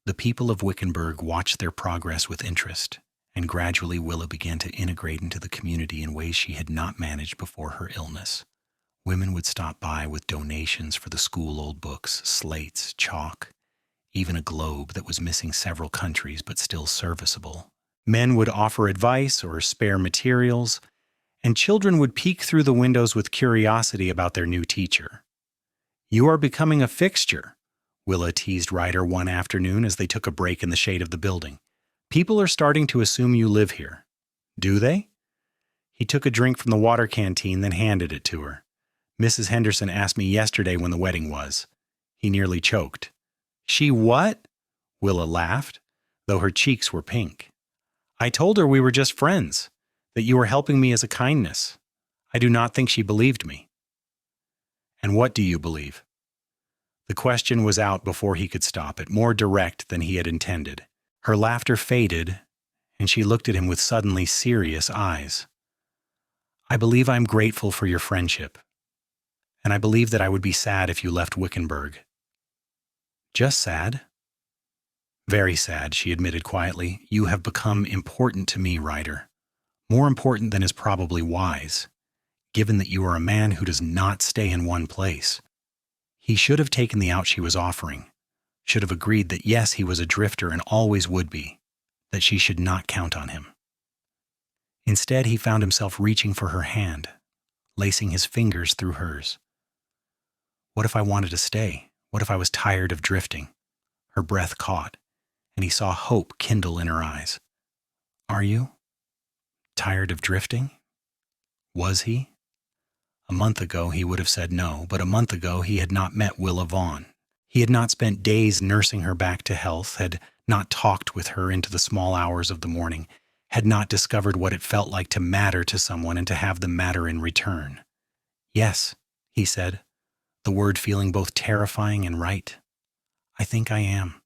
The people of Wickenburg watched their progress with interest, and gradually Willa began to integrate into the community in ways she had not managed before her illness. Women would stop by with donations for the school old books, slates, chalk, even a globe that was missing several countries but still serviceable. Men would offer advice or spare materials, and children would peek through the windows with curiosity about their new teacher. "You are becoming a fixture," Willa teased Ryder one afternoon as they took a break in the shade of the building. "People are starting to assume you live here." "Do they?" He took a drink from the water canteen, then handed it to her. "Mrs. Henderson asked me yesterday when the wedding was." He nearly choked. "She what?" Willa laughed, though her cheeks were pink. "I told her we were just friends, that you were helping me as a kindness. I do not think she believed me." "And what do you believe?" The question was out before he could stop it, more direct than he had intended. Her laughter faded, and she looked at him with suddenly serious eyes. "I believe I'm grateful for your friendship, and I believe that I would be sad if you left Wickenburg." "Just sad?" "Very sad," she admitted quietly. "You have become important to me, Ryder. More important than is probably wise, given that you are a man who does not stay in one place." He should have taken the out she was offering, should have agreed that yes, he was a drifter and always would be, that she should not count on him. Instead, he found himself reaching for her hand, lacing his fingers through hers. What if I wanted to stay? What if I was tired of drifting? Her breath caught, and he saw hope kindle in her eyes. "Are you? Tired of drifting?" Was he? A month ago he would have said no, but a month ago he had not met Willa Vaughn. He had not spent days nursing her back to health, had not talked with her into the small hours of the morning, had not discovered what it felt like to matter to someone and to have them matter in return. "Yes," he said, the word feeling both terrifying and right. "I think I am."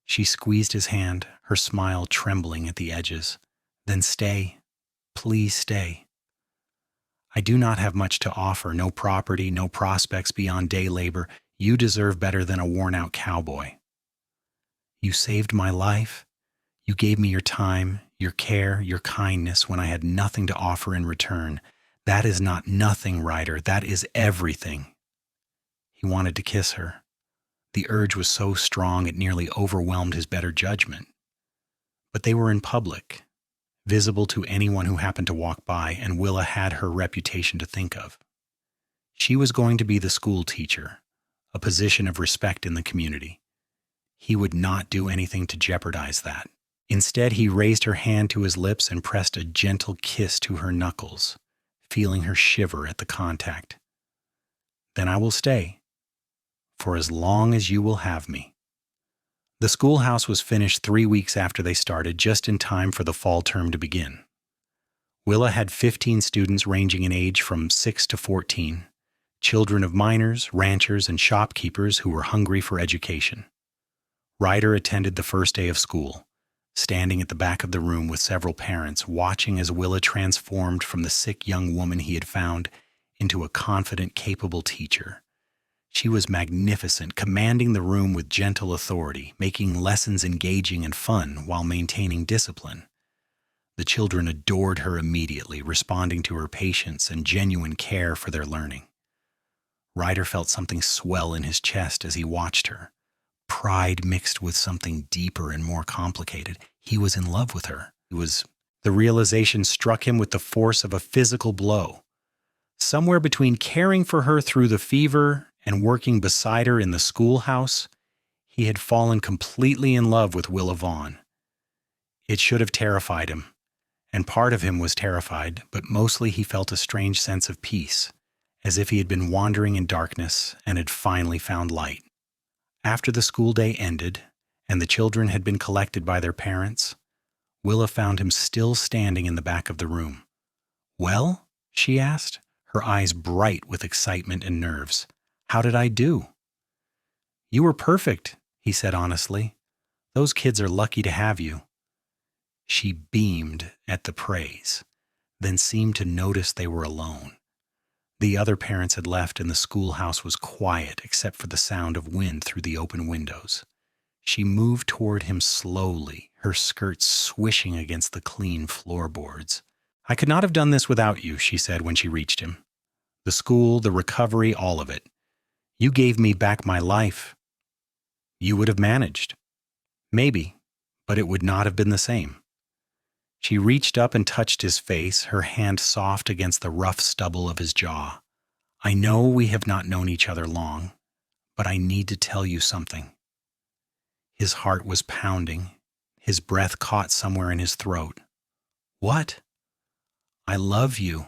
She squeezed his hand, her smile trembling at the edges. "Then stay. Please stay. I do not have much to offer, no property, no prospects beyond day labor. You deserve better than a worn-out cowboy. You saved my life. You gave me your time, your care, your kindness when I had nothing to offer in return. That is not nothing, Ryder. That is everything." He wanted to kiss her. The urge was so strong it nearly overwhelmed his better judgment. But they were in public, visible to anyone who happened to walk by, and Willa had her reputation to think of. She was going to be the school teacher, a position of respect in the community. He would not do anything to jeopardize that. Instead, he raised her hand to his lips and pressed a gentle kiss to her knuckles, feeling her shiver at the contact. "Then I will stay, for as long as you will have me." The schoolhouse was finished 3 weeks after they started, just in time for the fall term to begin. Willa had 15 students ranging in age from 6 to 14, children of miners, ranchers, and shopkeepers who were hungry for education. Ryder attended the first day of school, standing at the back of the room with several parents, watching as Willa transformed from the sick young woman he had found into a confident, capable teacher. She was magnificent, commanding the room with gentle authority, making lessons engaging and fun while maintaining discipline. The children adored her immediately, responding to her patience and genuine care for their learning. Ryder felt something swell in his chest as he watched her. Pride mixed with something deeper and more complicated. He was in love with her. The realization struck him with the force of a physical blow. Somewhere between caring for her through the fever and working beside her in the schoolhouse, he had fallen completely in love with Willa Vaughn. It should have terrified him, and part of him was terrified, but mostly he felt a strange sense of peace, as if he had been wandering in darkness and had finally found light. After the school day ended, and the children had been collected by their parents, Willa found him still standing in the back of the room. "Well?" she asked, her eyes bright with excitement and nerves. "How did I do?" "You were perfect," he said honestly. "Those kids are lucky to have you." She beamed at the praise. then seemed to notice they were alone. The other parents had left and the schoolhouse was quiet except for the sound of wind through the open windows. She moved toward him slowly, her skirts swishing against the clean floorboards. "I could not have done this without you," she said when she reached him. "The school, the recovery, all of it. You gave me back my life. You would have managed. Maybe, but it would not have been the same." She reached up and touched his face, her hand soft against the rough stubble of his jaw. "I know we have not known each other long, but I need to tell you something." His heart was pounding. His breath caught somewhere in his throat. "What?" "I love you."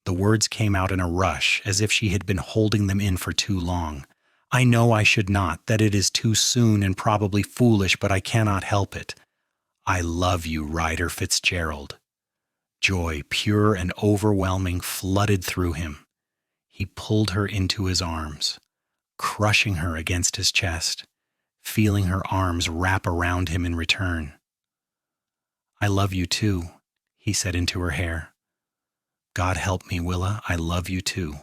The words came out in a rush, as if she had been holding them in for too long. "I know I should not, that it is too soon and probably foolish, but I cannot help it. I love you, Ryder Fitzgerald." Joy, pure and overwhelming, flooded through him. He pulled her into his arms, crushing her against his chest, feeling her arms wrap around him in return. "I love you too," he said into her hair. "God help me, Willa, I love you too."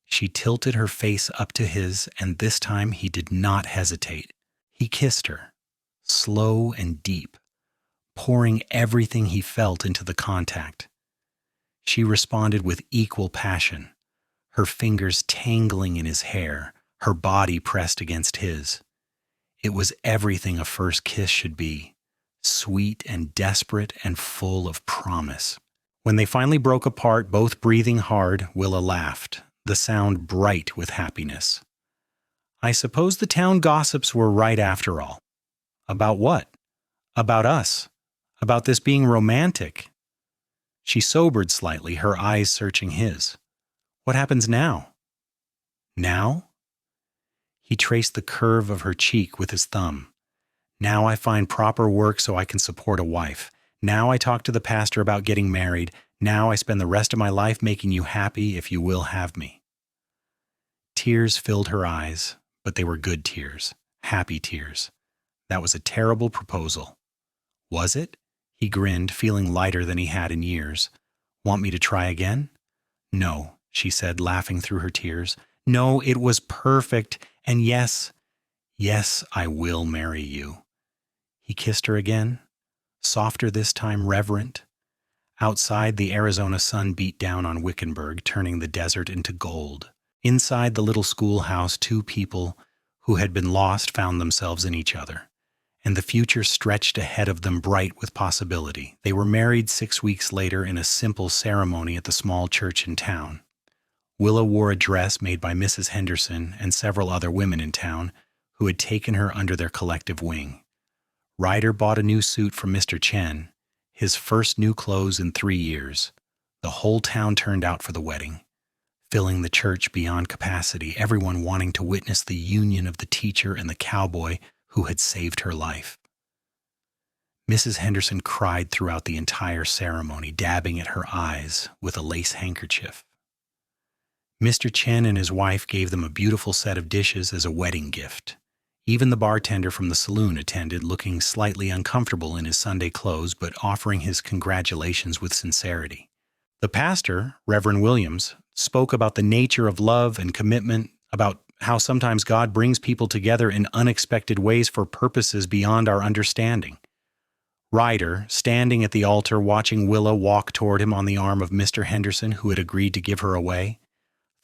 She tilted her face up to his, and this time he did not hesitate. He kissed her, slow and deep, pouring everything he felt into the contact. She responded with equal passion, her fingers tangling in his hair, her body pressed against his. It was everything a first kiss should be, sweet and desperate and full of promise. When they finally broke apart, both breathing hard, Willa laughed, the sound bright with happiness. "I suppose the town gossips were right after all." "About what?" "About us. About this being romantic." She sobered slightly, her eyes searching his. "What happens now?" "Now?" He traced the curve of her cheek with his thumb. "Now I find proper work so I can support a wife. Now I talk to the pastor about getting married. Now I spend the rest of my life making you happy if you will have me." Tears filled her eyes, but they were good tears, happy tears. That was a terrible proposal. Was it? He grinned, feeling lighter than he had in years. "Want me to try again?" "No," she said, laughing through her tears. "No, it was perfect, and yes, I will marry you." He kissed her again, softer this time, reverent. Outside, the Arizona sun beat down on Wickenburg, turning the desert into gold. Inside the little schoolhouse, two people who had been lost found themselves in each other, and the future stretched ahead of them bright with possibility. They were married 6 weeks later in a simple ceremony at the small church in town. Willa wore a dress made by Mrs. Henderson and several other women in town who had taken her under their collective wing. Ryder bought a new suit from Mr. Chen, his first new clothes in 3 years. The whole town turned out for the wedding, filling the church beyond capacity, everyone wanting to witness the union of the teacher and the cowboy who had saved her life. Mrs. Henderson cried throughout the entire ceremony, dabbing at her eyes with a lace handkerchief. Mr. Chen and his wife gave them a beautiful set of dishes as a wedding gift. Even the bartender from the saloon attended, looking slightly uncomfortable in his Sunday clothes, but offering his congratulations with sincerity. The pastor, Reverend Williams, spoke about the nature of love and commitment, about how sometimes God brings people together in unexpected ways for purposes beyond our understanding. Ryder, standing at the altar watching Willa walk toward him on the arm of Mr. Henderson, who had agreed to give her away,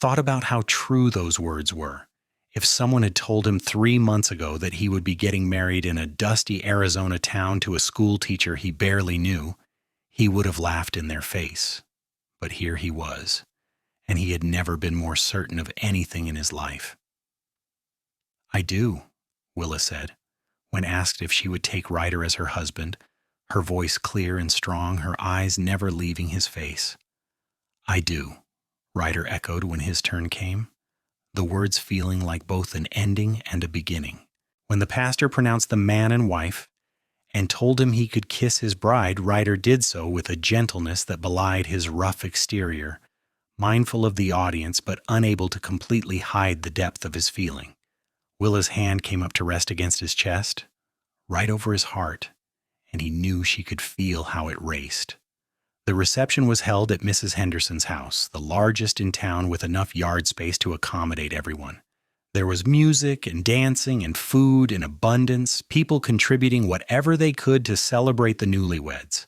thought about how true those words were. If someone had told him 3 months ago that he would be getting married in a dusty Arizona town to a school teacher he barely knew, he would have laughed in their face. But here he was, and he had never been more certain of anything in his life. "I do," Willa said, when asked if she would take Ryder as her husband, her voice clear and strong, her eyes never leaving his face. "I do," Ryder echoed when his turn came, the words feeling like both an ending and a beginning. When the pastor pronounced them man and wife and told him he could kiss his bride, Ryder did so with a gentleness that belied his rough exterior, mindful of the audience but unable to completely hide the depth of his feeling. Willa's hand came up to rest against his chest, right over his heart, and he knew she could feel how it raced. The reception was held at Mrs. Henderson's house, the largest in town with enough yard space to accommodate everyone. There was music and dancing and food in abundance, people contributing whatever they could to celebrate the newlyweds.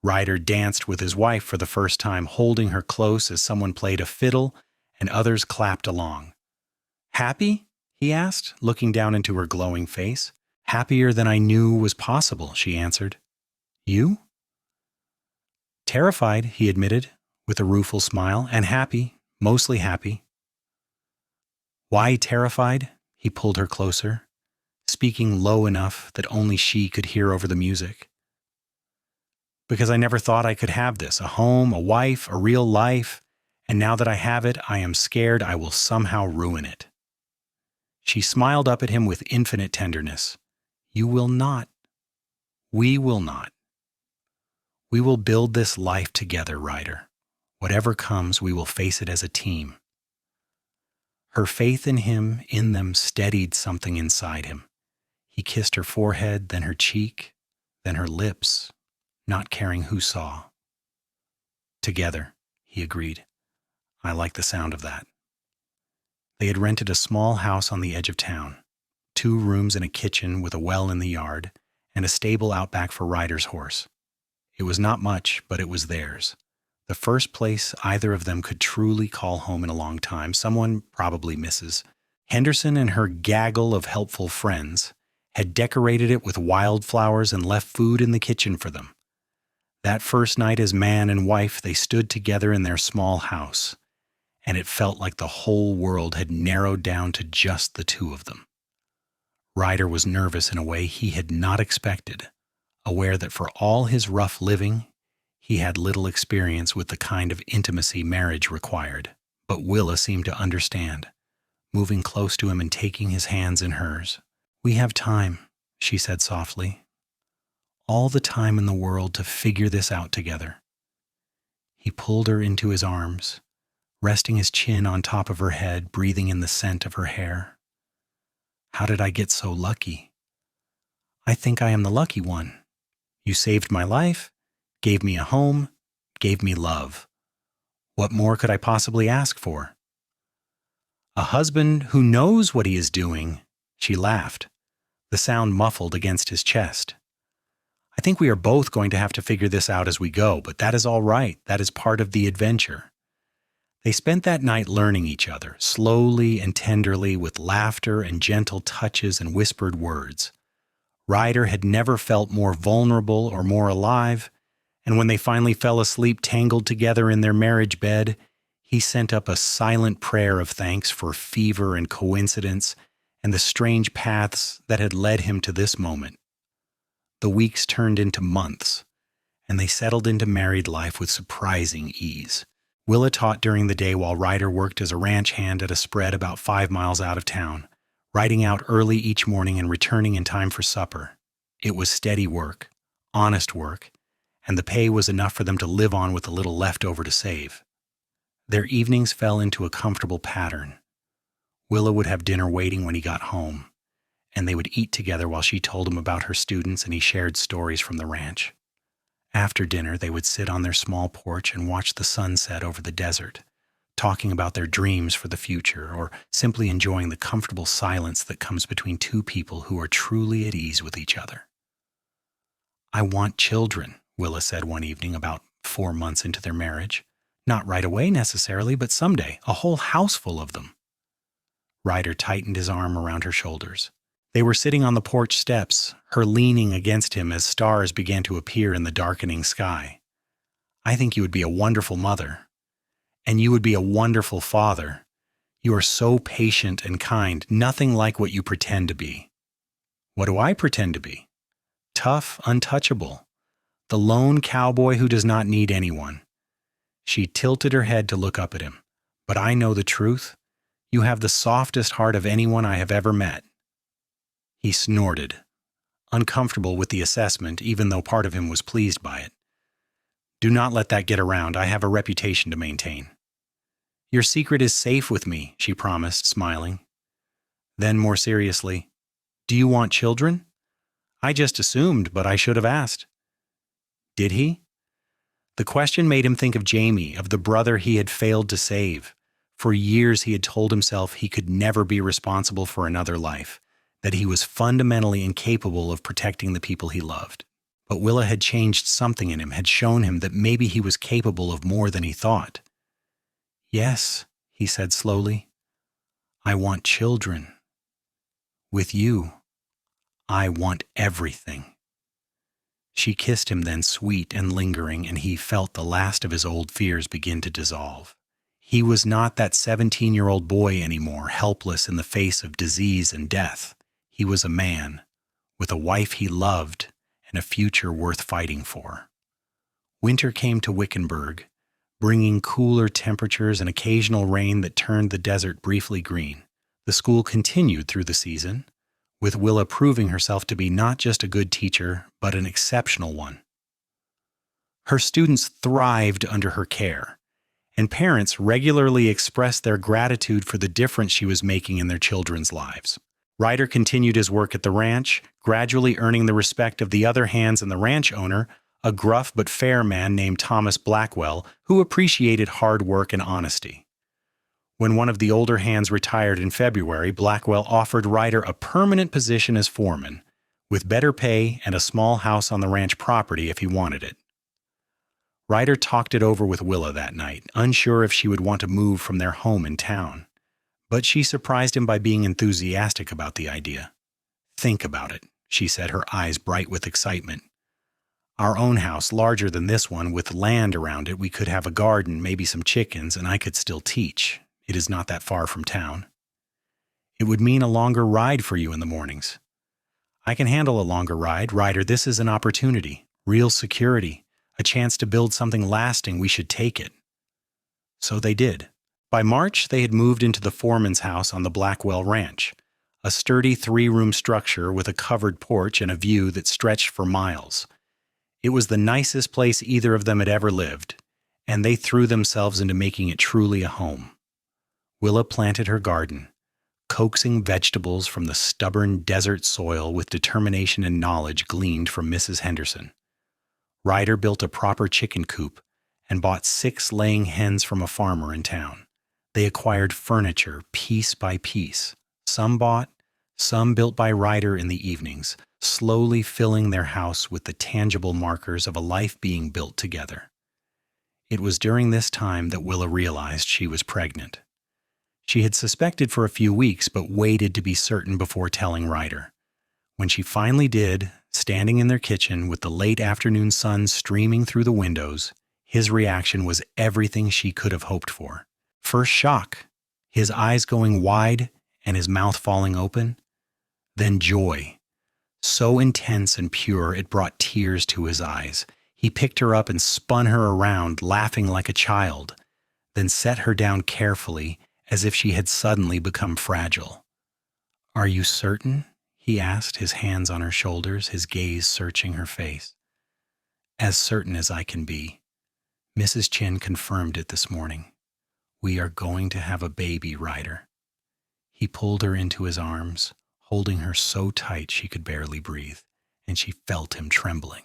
Ryder danced with his wife for the first time, holding her close as someone played a fiddle and others clapped along. "Happy?" he asked, looking down into her glowing face. "Happier than I knew was possible," she answered. "You?" "Terrified," he admitted, with a rueful smile, "and happy, mostly happy." "Why terrified?" He pulled her closer, speaking low enough that only she could hear over the music. "Because I never thought I could have this, a home, a wife, a real life, and now that I have it, I am scared I will somehow ruin it." She smiled up at him with infinite tenderness. "You will not. We will not. We will build this life together, Ryder. Whatever comes, we will face it as a team." Her faith in him, in them, steadied something inside him. He kissed her forehead, then her cheek, then her lips, not caring who saw. "Together," he agreed. "I like the sound of that." They had rented a small house on the edge of town, 2 rooms and a kitchen with a well in the yard, and a stable out back for Ryder's horse. It was not much, but it was theirs. The first place either of them could truly call home in a long time, someone probably Mrs. Henderson and her gaggle of helpful friends had decorated it with wildflowers and left food in the kitchen for them. That first night as man and wife, they stood together in their small house, and it felt like the whole world had narrowed down to just the 2 of them. Ryder was nervous in a way he had not expected, aware that for all his rough living, he had little experience with the kind of intimacy marriage required. But Willa seemed to understand, moving close to him and taking his hands in hers. "We have time," she said softly. "All the time in the world to figure this out together." He pulled her into his arms, resting his chin on top of her head, breathing in the scent of her hair. "How did I get so lucky?" "I think I am the lucky one. You saved my life, gave me a home, gave me love. What more could I possibly ask for?" "A husband who knows what he is doing," she laughed, the sound muffled against his chest. "I think we are both going to have to figure this out as we go, but that is all right. That is part of the adventure." They spent that night learning each other, slowly and tenderly, with laughter and gentle touches and whispered words. Ryder had never felt more vulnerable or more alive, and when they finally fell asleep tangled together in their marriage bed, he sent up a silent prayer of thanks for fever and coincidence and the strange paths that had led him to this moment. The weeks turned into months, and they settled into married life with surprising ease. Willa taught during the day while Ryder worked as a ranch hand at a spread about 5 miles out of town, riding out early each morning and returning in time for supper. It was steady work, honest work, and the pay was enough for them to live on with a little left over to save. Their evenings fell into a comfortable pattern. Willa would have dinner waiting when he got home, and they would eat together while she told him about her students and he shared stories from the ranch. After dinner, they would sit on their small porch and watch the sunset over the desert, talking about their dreams for the future or simply enjoying the comfortable silence that comes between 2 people who are truly at ease with each other. "I want children," Willa said one evening about 4 months into their marriage. "Not right away necessarily, but someday, a whole house full of them." Ryder tightened his arm around her shoulders. They were sitting on the porch steps, her leaning against him as stars began to appear in the darkening sky. "I think you would be a wonderful mother. And you would be a wonderful father. You are so patient and kind, nothing like what you pretend to be." "What do I pretend to be?" "Tough, untouchable. The lone cowboy who does not need anyone." She tilted her head to look up at him. "But I know the truth. You have the softest heart of anyone I have ever met." He snorted, uncomfortable with the assessment, even though part of him was pleased by it. "Do not let that get around. I have a reputation to maintain." "Your secret is safe with me," she promised, smiling. Then, more seriously, "Do you want children?" "I just assumed, but I should have asked." "Did he?" The question made him think of Jamie, of the brother he had failed to save. For years he had told himself he could never be responsible for another life, that he was fundamentally incapable of protecting the people he loved. But Willa had changed something in him, had shown him that maybe he was capable of more than he thought. "Yes," he said slowly, "I want children. With you, I want everything." She kissed him then, sweet and lingering, and he felt the last of his old fears begin to dissolve. He was not that 17-year-old boy anymore, helpless in the face of disease and death. He was a man, with a wife he loved and a future worth fighting for. Winter came to Wickenburg, bringing cooler temperatures and occasional rain that turned the desert briefly green. The school continued through the season, with Willa proving herself to be not just a good teacher, but an exceptional one. Her students thrived under her care, and parents regularly expressed their gratitude for the difference she was making in their children's lives. Ryder continued his work at the ranch, gradually earning the respect of the other hands and the ranch owner, a gruff but fair man named Thomas Blackwell, who appreciated hard work and honesty. When one of the older hands retired in February, Blackwell offered Ryder a permanent position as foreman, with better pay and a small house on the ranch property if he wanted it. Ryder talked it over with Willa that night, unsure if she would want to move from their home in town. But she surprised him by being enthusiastic about the idea. "Think about it," she said, her eyes bright with excitement. "Our own house, larger than this one, with land around it, we could have a garden, maybe some chickens, and I could still teach. It is not that far from town. It would mean a longer ride for you in the mornings." "I can handle a longer ride, Ryder. This is an opportunity, real security, a chance to build something lasting. We should take it." So they did. By March, they had moved into the foreman's house on the Blackwell Ranch, a sturdy 3-room structure with a covered porch and a view that stretched for miles. It was the nicest place either of them had ever lived, and they threw themselves into making it truly a home. Willa planted her garden, coaxing vegetables from the stubborn desert soil with determination and knowledge gleaned from Mrs. Henderson. Ryder built a proper chicken coop and bought 6 laying hens from a farmer in town. They acquired furniture piece by piece, some bought, some built by Ryder in the evenings, slowly filling their house with the tangible markers of a life being built together. It was during this time that Willa realized she was pregnant. She had suspected for a few weeks, but waited to be certain before telling Ryder. When she finally did, standing in their kitchen with the late afternoon sun streaming through the windows, his reaction was everything she could have hoped for. First shock, his eyes going wide and his mouth falling open. Then joy, so intense and pure it brought tears to his eyes. He picked her up and spun her around, laughing like a child, then set her down carefully as if she had suddenly become fragile. "Are you certain?" he asked, his hands on her shoulders, his gaze searching her face. "As certain as I can be. Mrs. Chin confirmed it this morning. We are going to have a baby, Ryder." He pulled her into his arms, holding her so tight she could barely breathe, and she felt him trembling.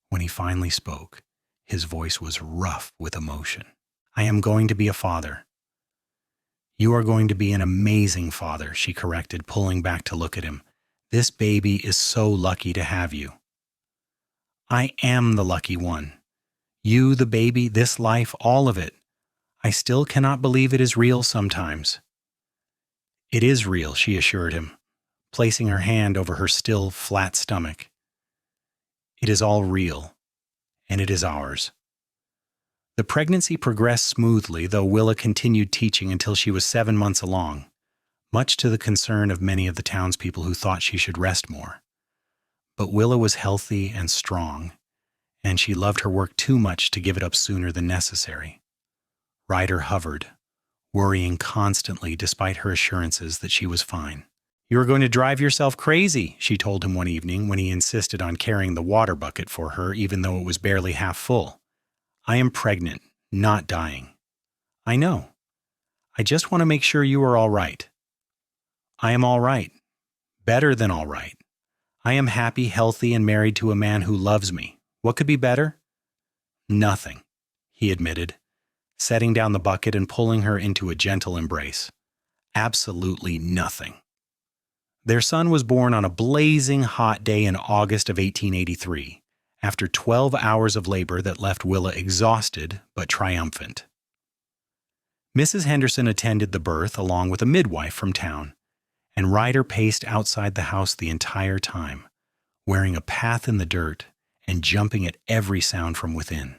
When he finally spoke, his voice was rough with emotion. "I am going to be a father." "You are going to be an amazing father," she corrected, pulling back to look at him. "This baby is so lucky to have you." "I am the lucky one. You, the baby, this life, all of it. I still cannot believe it is real sometimes." "It is real," she assured him, placing her hand over her still flat stomach. "It is all real, and it is ours." The pregnancy progressed smoothly, though Willa continued teaching until she was 7 months along, much to the concern of many of the townspeople who thought she should rest more. But Willa was healthy and strong, and she loved her work too much to give it up sooner than necessary. Ryder hovered, worrying constantly despite her assurances that she was fine. "You are going to drive yourself crazy," she told him one evening when he insisted on carrying the water bucket for her even though it was barely half full. "I am pregnant, not dying." "I know. I just want to make sure you are all right." "I am all right. Better than all right. I am happy, healthy, and married to a man who loves me. What could be better?" Nothing, he admitted, setting down the bucket and pulling her into a gentle embrace. Absolutely nothing. Their son was born on a blazing hot day in August of 1883, after 12 hours of labor that left Willa exhausted but triumphant. Mrs. Henderson attended the birth along with a midwife from town, and Ryder paced outside the house the entire time, wearing a path in the dirt and jumping at every sound from within.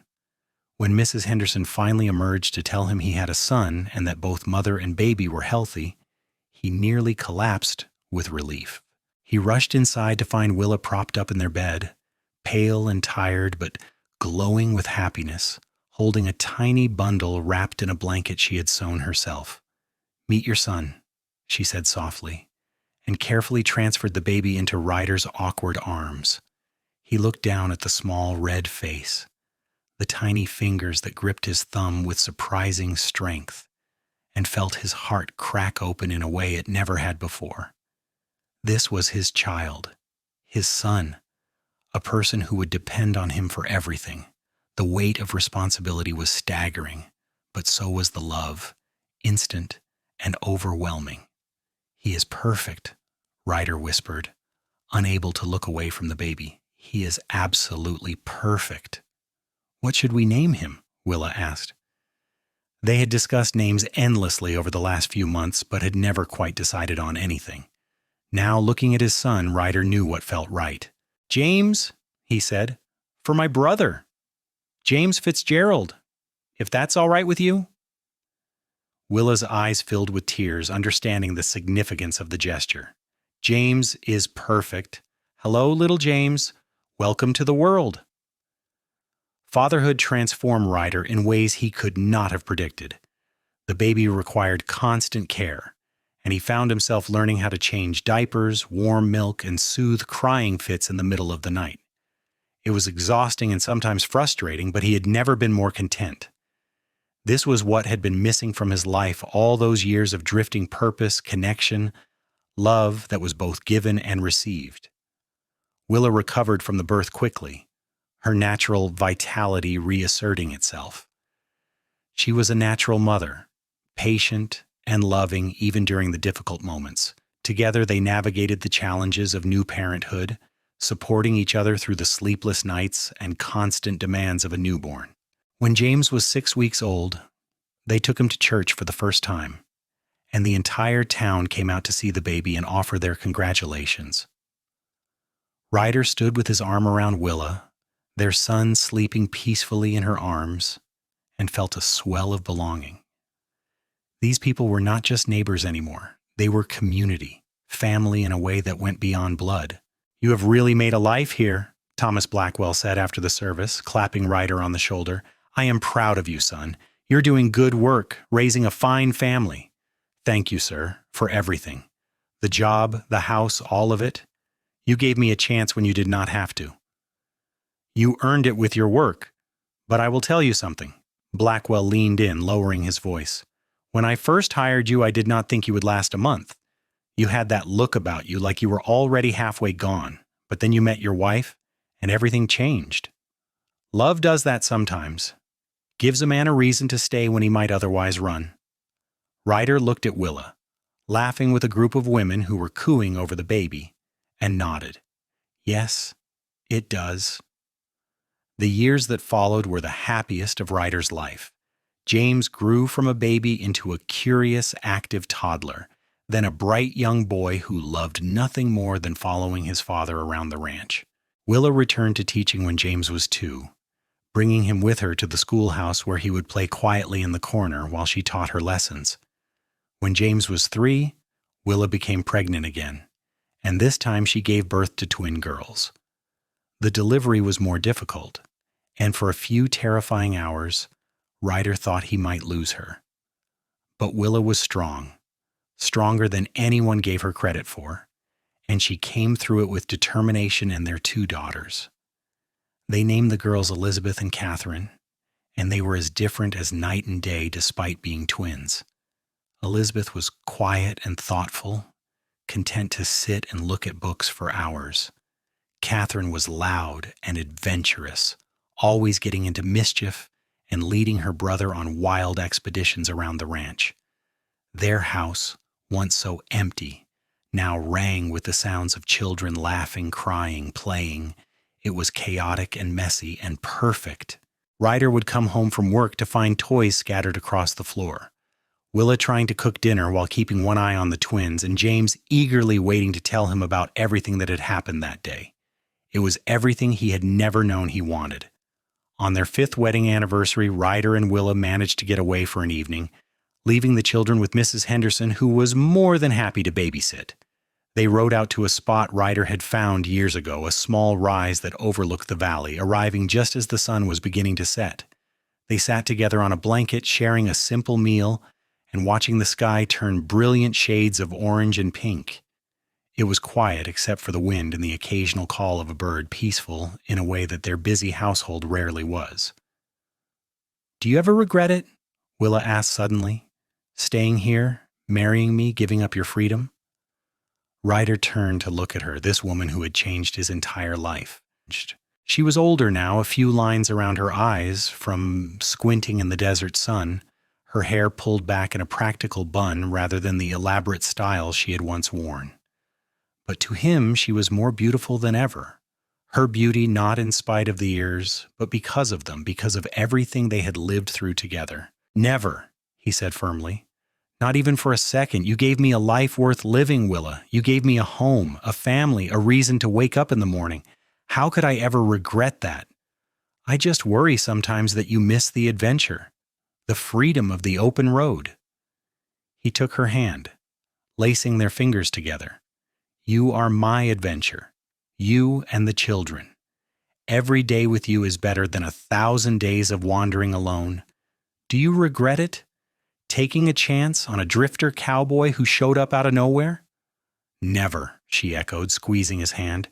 When Mrs. Henderson finally emerged to tell him he had a son and that both mother and baby were healthy, he nearly collapsed with relief. He rushed inside to find Willa propped up in their bed, pale and tired but glowing with happiness, holding a tiny bundle wrapped in a blanket she had sewn herself. "Meet your son," she said softly, and carefully transferred the baby into Ryder's awkward arms. He looked down at the small red face, the tiny fingers that gripped his thumb with surprising strength, and felt his heart crack open in a way it never had before. This was his child, his son, a person who would depend on him for everything. The weight of responsibility was staggering, but so was the love, instant and overwhelming. "He is perfect," Ryder whispered, unable to look away from the baby. "He is absolutely perfect." "What should we name him?" Willa asked. They had discussed names endlessly over the last few months, but had never quite decided on anything. Now, looking at his son, Ryder knew what felt right. "James," he said, "for my brother. James Fitzgerald, if that's all right with you." Willa's eyes filled with tears, understanding the significance of the gesture. "James is perfect. Hello, little James. Welcome to the world." Fatherhood transformed Ryder in ways he could not have predicted. The baby required constant care, and he found himself learning how to change diapers, warm milk, and soothe crying fits in the middle of the night. It was exhausting and sometimes frustrating, but he had never been more content. This was what had been missing from his life all those years of drifting purpose, connection, love that was both given and received. Willa recovered from the birth quickly, her natural vitality reasserting itself. She was a natural mother, patient and loving even during the difficult moments. Together they navigated the challenges of new parenthood, supporting each other through the sleepless nights and constant demands of a newborn. When James was 6 weeks old, they took him to church for the first time, and the entire town came out to see the baby and offer their congratulations. Ryder stood with his arm around Willa, their son sleeping peacefully in her arms, and felt a swell of belonging. These people were not just neighbors anymore. They were community, family in a way that went beyond blood. "You have really made a life here," Thomas Blackwell said after the service, clapping Ryder on the shoulder. "I am proud of you, son. You're doing good work, raising a fine family." "Thank you, sir, for everything. The job, the house, all of it. You gave me a chance when you did not have to. You earned it with your work. But I will tell you something." Blackwell leaned in, lowering his voice. "When I first hired you, I did not think you would last a month. You had that look about you like you were already halfway gone, but then you met your wife, and everything changed. Love does that sometimes. Gives a man a reason to stay when he might otherwise run." Ryder looked at Willa, laughing with a group of women who were cooing over the baby, and nodded. "Yes, it does." The years that followed were the happiest of Ryder's life. James grew from a baby into a curious, active toddler, then a bright young boy who loved nothing more than following his father around the ranch. Willa returned to teaching when James was 2, bringing him with her to the schoolhouse where he would play quietly in the corner while she taught her lessons. When James was 3, Willa became pregnant again, and this time she gave birth to twin girls. The delivery was more difficult, and for a few terrifying hours, Ryder thought he might lose her. But Willa was strong, stronger than anyone gave her credit for, and she came through it with determination and their 2 daughters. They named the girls Elizabeth and Catherine, and they were as different as night and day despite being twins. Elizabeth was quiet and thoughtful, content to sit and look at books for hours. Catherine was loud and adventurous, always getting into mischief and leading her brother on wild expeditions around the ranch. Their house, once so empty, now rang with the sounds of children laughing, crying, playing. It was chaotic and messy and perfect. Ryder would come home from work to find toys scattered across the floor. Willa trying to cook dinner while keeping one eye on the twins, and James eagerly waiting to tell him about everything that had happened that day. It was everything he had never known he wanted. On their 5th wedding anniversary, Ryder and Willa managed to get away for an evening, leaving the children with Mrs. Henderson, who was more than happy to babysit. They rode out to a spot Ryder had found years ago, a small rise that overlooked the valley, arriving just as the sun was beginning to set. They sat together on a blanket, sharing a simple meal and watching the sky turn brilliant shades of orange and pink. It was quiet except for the wind and the occasional call of a bird, peaceful in a way that their busy household rarely was. "Do you ever regret it?" Willa asked suddenly. "Staying here, marrying me, giving up your freedom?" Ryder turned to look at her, this woman who had changed his entire life. She was older now, a few lines around her eyes from squinting in the desert sun, her hair pulled back in a practical bun rather than the elaborate style she had once worn. But to him she was more beautiful than ever. Her beauty not in spite of the years, but because of them, because of everything they had lived through together. "Never," he said firmly. "Not even for a second. You gave me a life worth living, Willa. You gave me a home, a family, a reason to wake up in the morning. How could I ever regret that? I just worry sometimes that you miss the adventure, the freedom of the open road." He took her hand, lacing their fingers together. "You are my adventure, you and the children. Every day with you is better than 1,000 days of wandering alone. Do you regret it? Taking a chance on a drifter cowboy who showed up out of nowhere?" "Never," she echoed, squeezing his hand.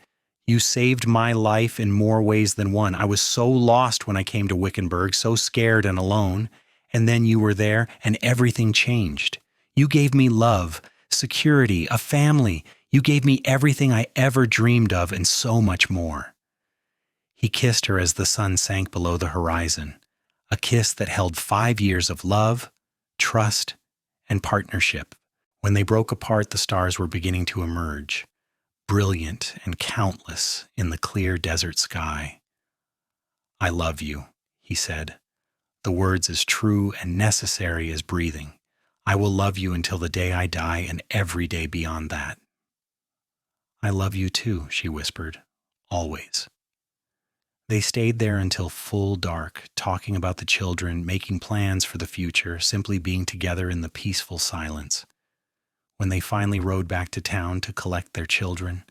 "You saved my life in more ways than one. I was so lost when I came to Wickenburg, so scared and alone. And then you were there, and everything changed. You gave me love, security, a family. You gave me everything I ever dreamed of and so much more." He kissed her as the sun sank below the horizon, a kiss that held 5 years of love, trust, and partnership. When they broke apart, the stars were beginning to emerge, brilliant and countless in the clear desert sky. "I love you," he said, the words as true and necessary as breathing. "I will love you until the day I die and every day beyond that." "I love you too," she whispered, "always." They stayed there until full dark, talking about the children, making plans for the future, simply being together in the peaceful silence. When they finally rode back to town to collect their children,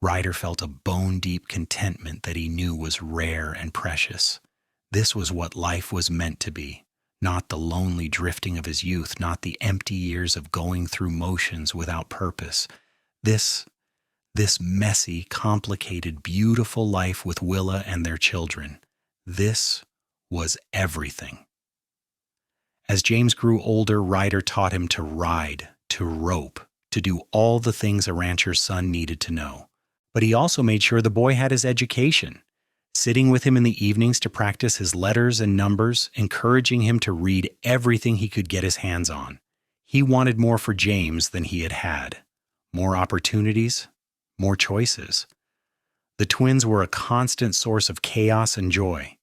Ryder felt a bone-deep contentment that he knew was rare and precious. This was what life was meant to be, not the lonely drifting of his youth, not the empty years of going through motions without purpose. This messy, complicated, beautiful life with Willa and their children. This was everything. As James grew older, Ryder taught him to ride, to rope, to do all the things a rancher's son needed to know. But he also made sure the boy had his education, sitting with him in the evenings to practice his letters and numbers, encouraging him to read everything he could get his hands on. He wanted more for James than he had had. More opportunities, more choices. The twins were a constant source of chaos and joy.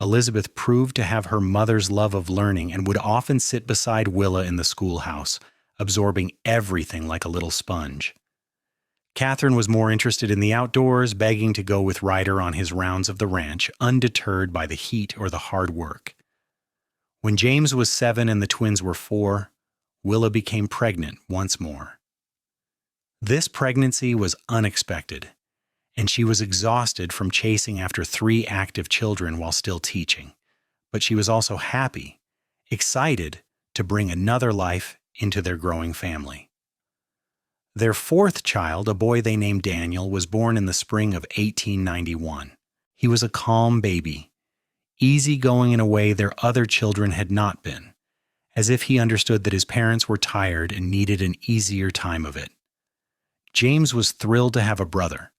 Elizabeth proved to have her mother's love of learning and would often sit beside Willa in the schoolhouse, absorbing everything like a little sponge. Catherine was more interested in the outdoors, begging to go with Ryder on his rounds of the ranch, undeterred by the heat or the hard work. When James was 7 and the twins were 4, Willa became pregnant once more. This pregnancy was unexpected, and she was exhausted from chasing after 3 active children while still teaching. But she was also happy, excited to bring another life into their growing family. Their 4th child, a boy they named Daniel, was born in the spring of 1891. He was a calm baby, easygoing in a way their other children had not been, as if he understood that his parents were tired and needed an easier time of it. James was thrilled to have a brother.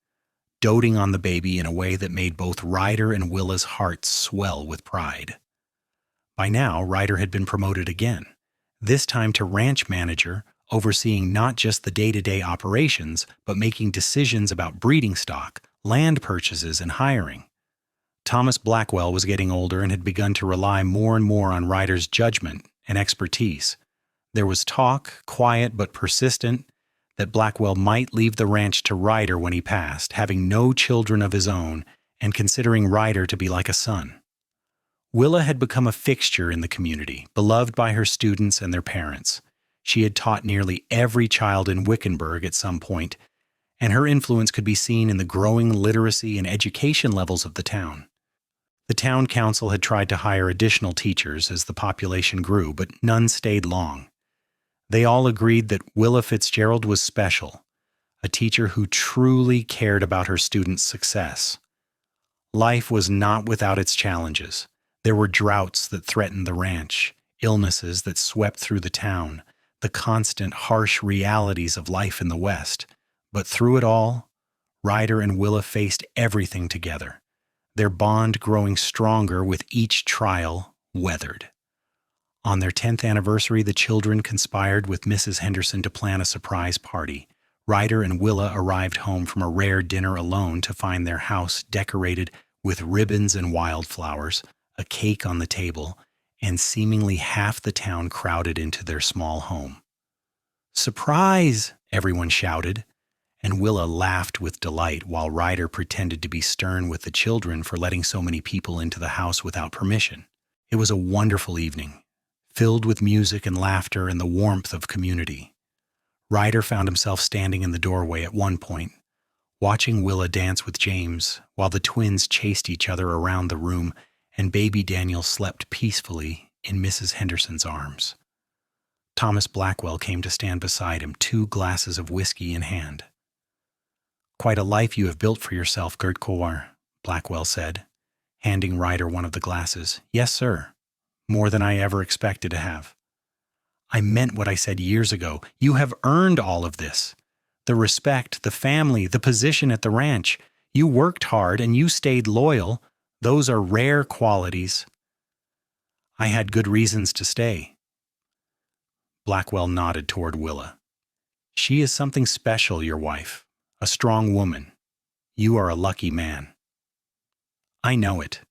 doting on the baby in a way that made both Ryder and Willa's hearts swell with pride. By now, Ryder had been promoted again, this time to ranch manager, overseeing not just the day-to-day operations, but making decisions about breeding stock, land purchases, and hiring. Thomas Blackwell was getting older and had begun to rely more and more on Ryder's judgment and expertise. There was talk, quiet but persistent, that Blackwell might leave the ranch to Ryder when he passed, having no children of his own and considering Ryder to be like a son. Willa had become a fixture in the community, beloved by her students and their parents. She had taught nearly every child in Wickenburg at some point, and her influence could be seen in the growing literacy and education levels of the town. The town council had tried to hire additional teachers as the population grew, but none stayed long. They all agreed that Willa Fitzgerald was special, a teacher who truly cared about her students' success. Life was not without its challenges. There were droughts that threatened the ranch, illnesses that swept through the town, the constant harsh realities of life in the West. But through it all, Ryder and Willa faced everything together, their bond growing stronger with each trial weathered. On their 10th anniversary, the children conspired with Mrs. Henderson to plan a surprise party. Ryder and Willa arrived home from a rare dinner alone to find their house decorated with ribbons and wildflowers, a cake on the table, and seemingly half the town crowded into their small home. "Surprise!" everyone shouted, and Willa laughed with delight while Ryder pretended to be stern with the children for letting so many people into the house without permission. It was a wonderful evening, filled with music and laughter and the warmth of community. Ryder found himself standing in the doorway at one point, watching Willa dance with James while the twins chased each other around the room and baby Daniel slept peacefully in Mrs. Henderson's arms. Thomas Blackwell came to stand beside him, 2 glasses of whiskey in hand. "Quite a life you have built for yourself, Gert Cowboy," Blackwell said, handing Ryder one of the glasses. "Yes, sir. More than I ever expected to have." "I meant what I said years ago. You have earned all of this. The respect, the family, the position at the ranch. You worked hard and you stayed loyal. Those are rare qualities." "I had good reasons to stay." Blackwell nodded toward Willa. "She is something special, your wife. A strong woman. You are a lucky man." "I know it.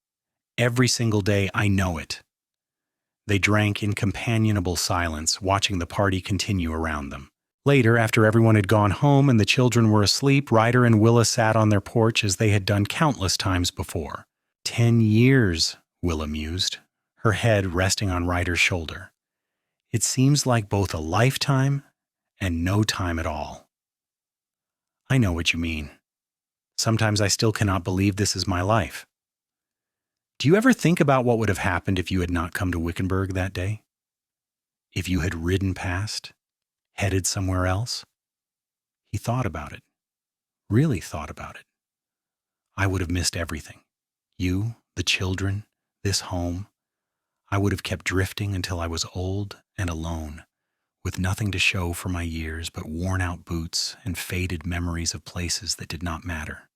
Every single day I know it." They drank in companionable silence, watching the party continue around them. Later, after everyone had gone home and the children were asleep, Ryder and Willa sat on their porch as they had done countless times before. 10 years, Willa mused, her head resting on Ryder's shoulder. It seems like both a lifetime and no time at all. "I know what you mean. Sometimes I still cannot believe this is my life." "Do you ever think about what would have happened if you had not come to Wickenburg that day? If you had ridden past, headed somewhere else?" He thought about it, really thought about it. "I would have missed everything. You, the children, this home. I would have kept drifting until I was old and alone, with nothing to show for my years but worn-out boots and faded memories of places that did not matter."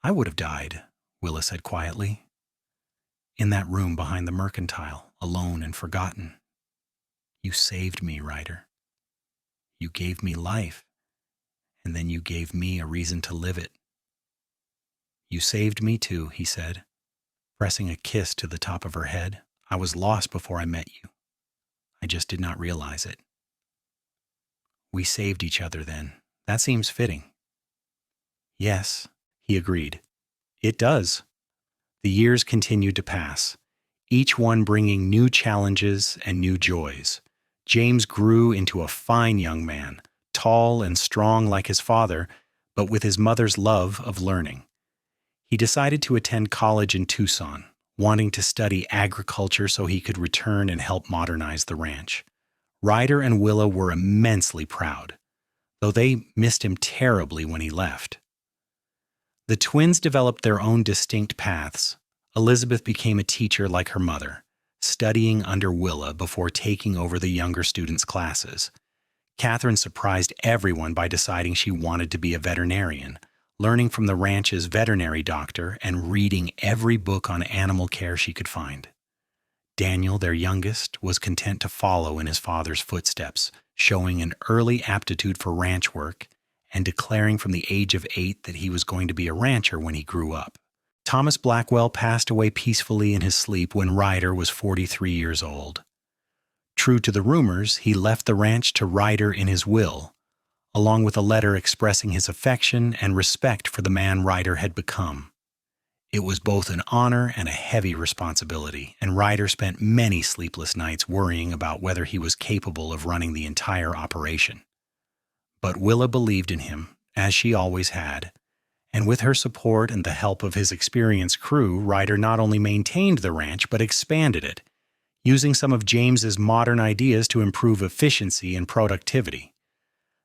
"I would have died," Willa said quietly, "in that room behind the mercantile, alone and forgotten. You saved me, Ryder. You gave me life, and then you gave me a reason to live it." "You saved me too," he said, pressing a kiss to the top of her head. "I was lost before I met you. I just did not realize it." "We saved each other then. That seems fitting." "Yes," he agreed. "It does." The years continued to pass, each one bringing new challenges and new joys. James grew into a fine young man, tall and strong like his father, but with his mother's love of learning. He decided to attend college in Tucson, wanting to study agriculture so he could return and help modernize the ranch. Ryder and Willa were immensely proud, though they missed him terribly when he left. The twins developed their own distinct paths. Elizabeth became a teacher like her mother, studying under Willa before taking over the younger students' classes. Catherine surprised everyone by deciding she wanted to be a veterinarian, learning from the ranch's veterinary doctor and reading every book on animal care she could find. Daniel, their youngest, was content to follow in his father's footsteps, showing an early aptitude for ranch work and declaring from the age of 8 that he was going to be a rancher when he grew up. Thomas Blackwell passed away peacefully in his sleep when Ryder was 43 years old. True to the rumors, he left the ranch to Ryder in his will, along with a letter expressing his affection and respect for the man Ryder had become. It was both an honor and a heavy responsibility, and Ryder spent many sleepless nights worrying about whether he was capable of running the entire operation. But Willa believed in him, as she always had, and with her support and the help of his experienced crew, Ryder not only maintained the ranch but expanded it, using some of James's modern ideas to improve efficiency and productivity.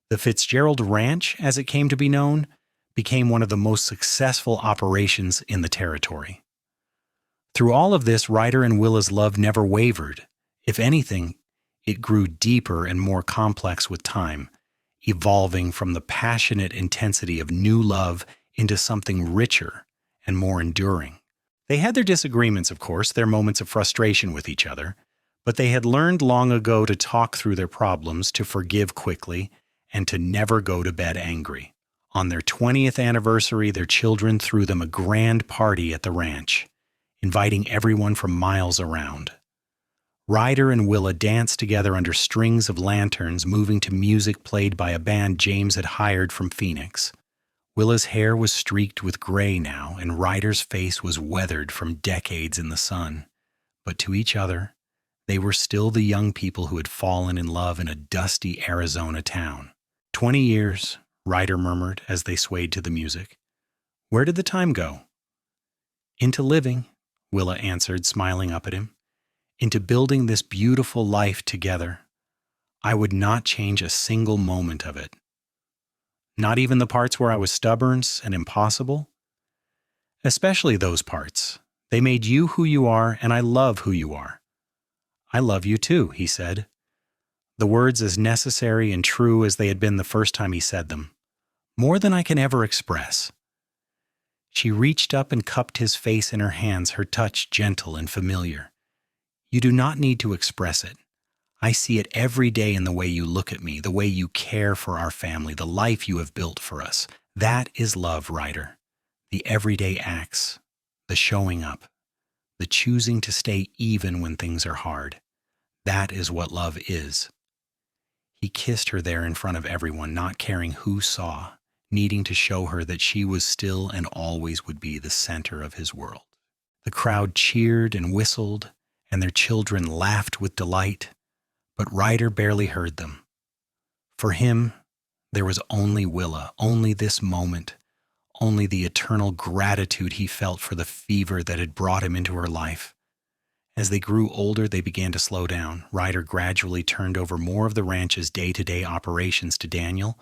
The Fitzgerald Ranch, as it came to be known, became one of the most successful operations in the territory. Through all of this, Ryder and Willa's love never wavered. If anything, it grew deeper and more complex with time, evolving from the passionate intensity of new love into something richer and more enduring. They had their disagreements, of course, their moments of frustration with each other, but they had learned long ago to talk through their problems, to forgive quickly, and to never go to bed angry. On their 20th anniversary, their children threw them a grand party at the ranch, inviting everyone from miles around. Ryder and Willa danced together under strings of lanterns, moving to music played by a band James had hired from Phoenix. Willa's hair was streaked with gray now, and Ryder's face was weathered from decades in the sun. But to each other, they were still the young people who had fallen in love in a dusty Arizona town. 20 years, Ryder murmured as they swayed to the music. Where did the time go? Into living, Willa answered, smiling up at him. Into building this beautiful life together. I would not change a single moment of it. Not even the parts where I was stubborn and impossible? Especially those parts. They made you who you are, and I love who you are. I love you too, he said. The words as necessary and true as they had been the first time he said them. More than I can ever express. She reached up and cupped his face in her hands, her touch gentle and familiar. You do not need to express it. I see it every day in the way you look at me, the way you care for our family, the life you have built for us. That is love, Ryder. The everyday acts, the showing up, the choosing to stay even when things are hard. That is what love is. He kissed her there in front of everyone, not caring who saw, needing to show her that she was still and always would be the center of his world. The crowd cheered and whistled, and their children laughed with delight, but Ryder barely heard them. For him, there was only Willa, only this moment, only the eternal gratitude he felt for the fever that had brought him into her life. As they grew older, they began to slow down. Ryder gradually turned over more of the ranch's day-to-day operations to Daniel,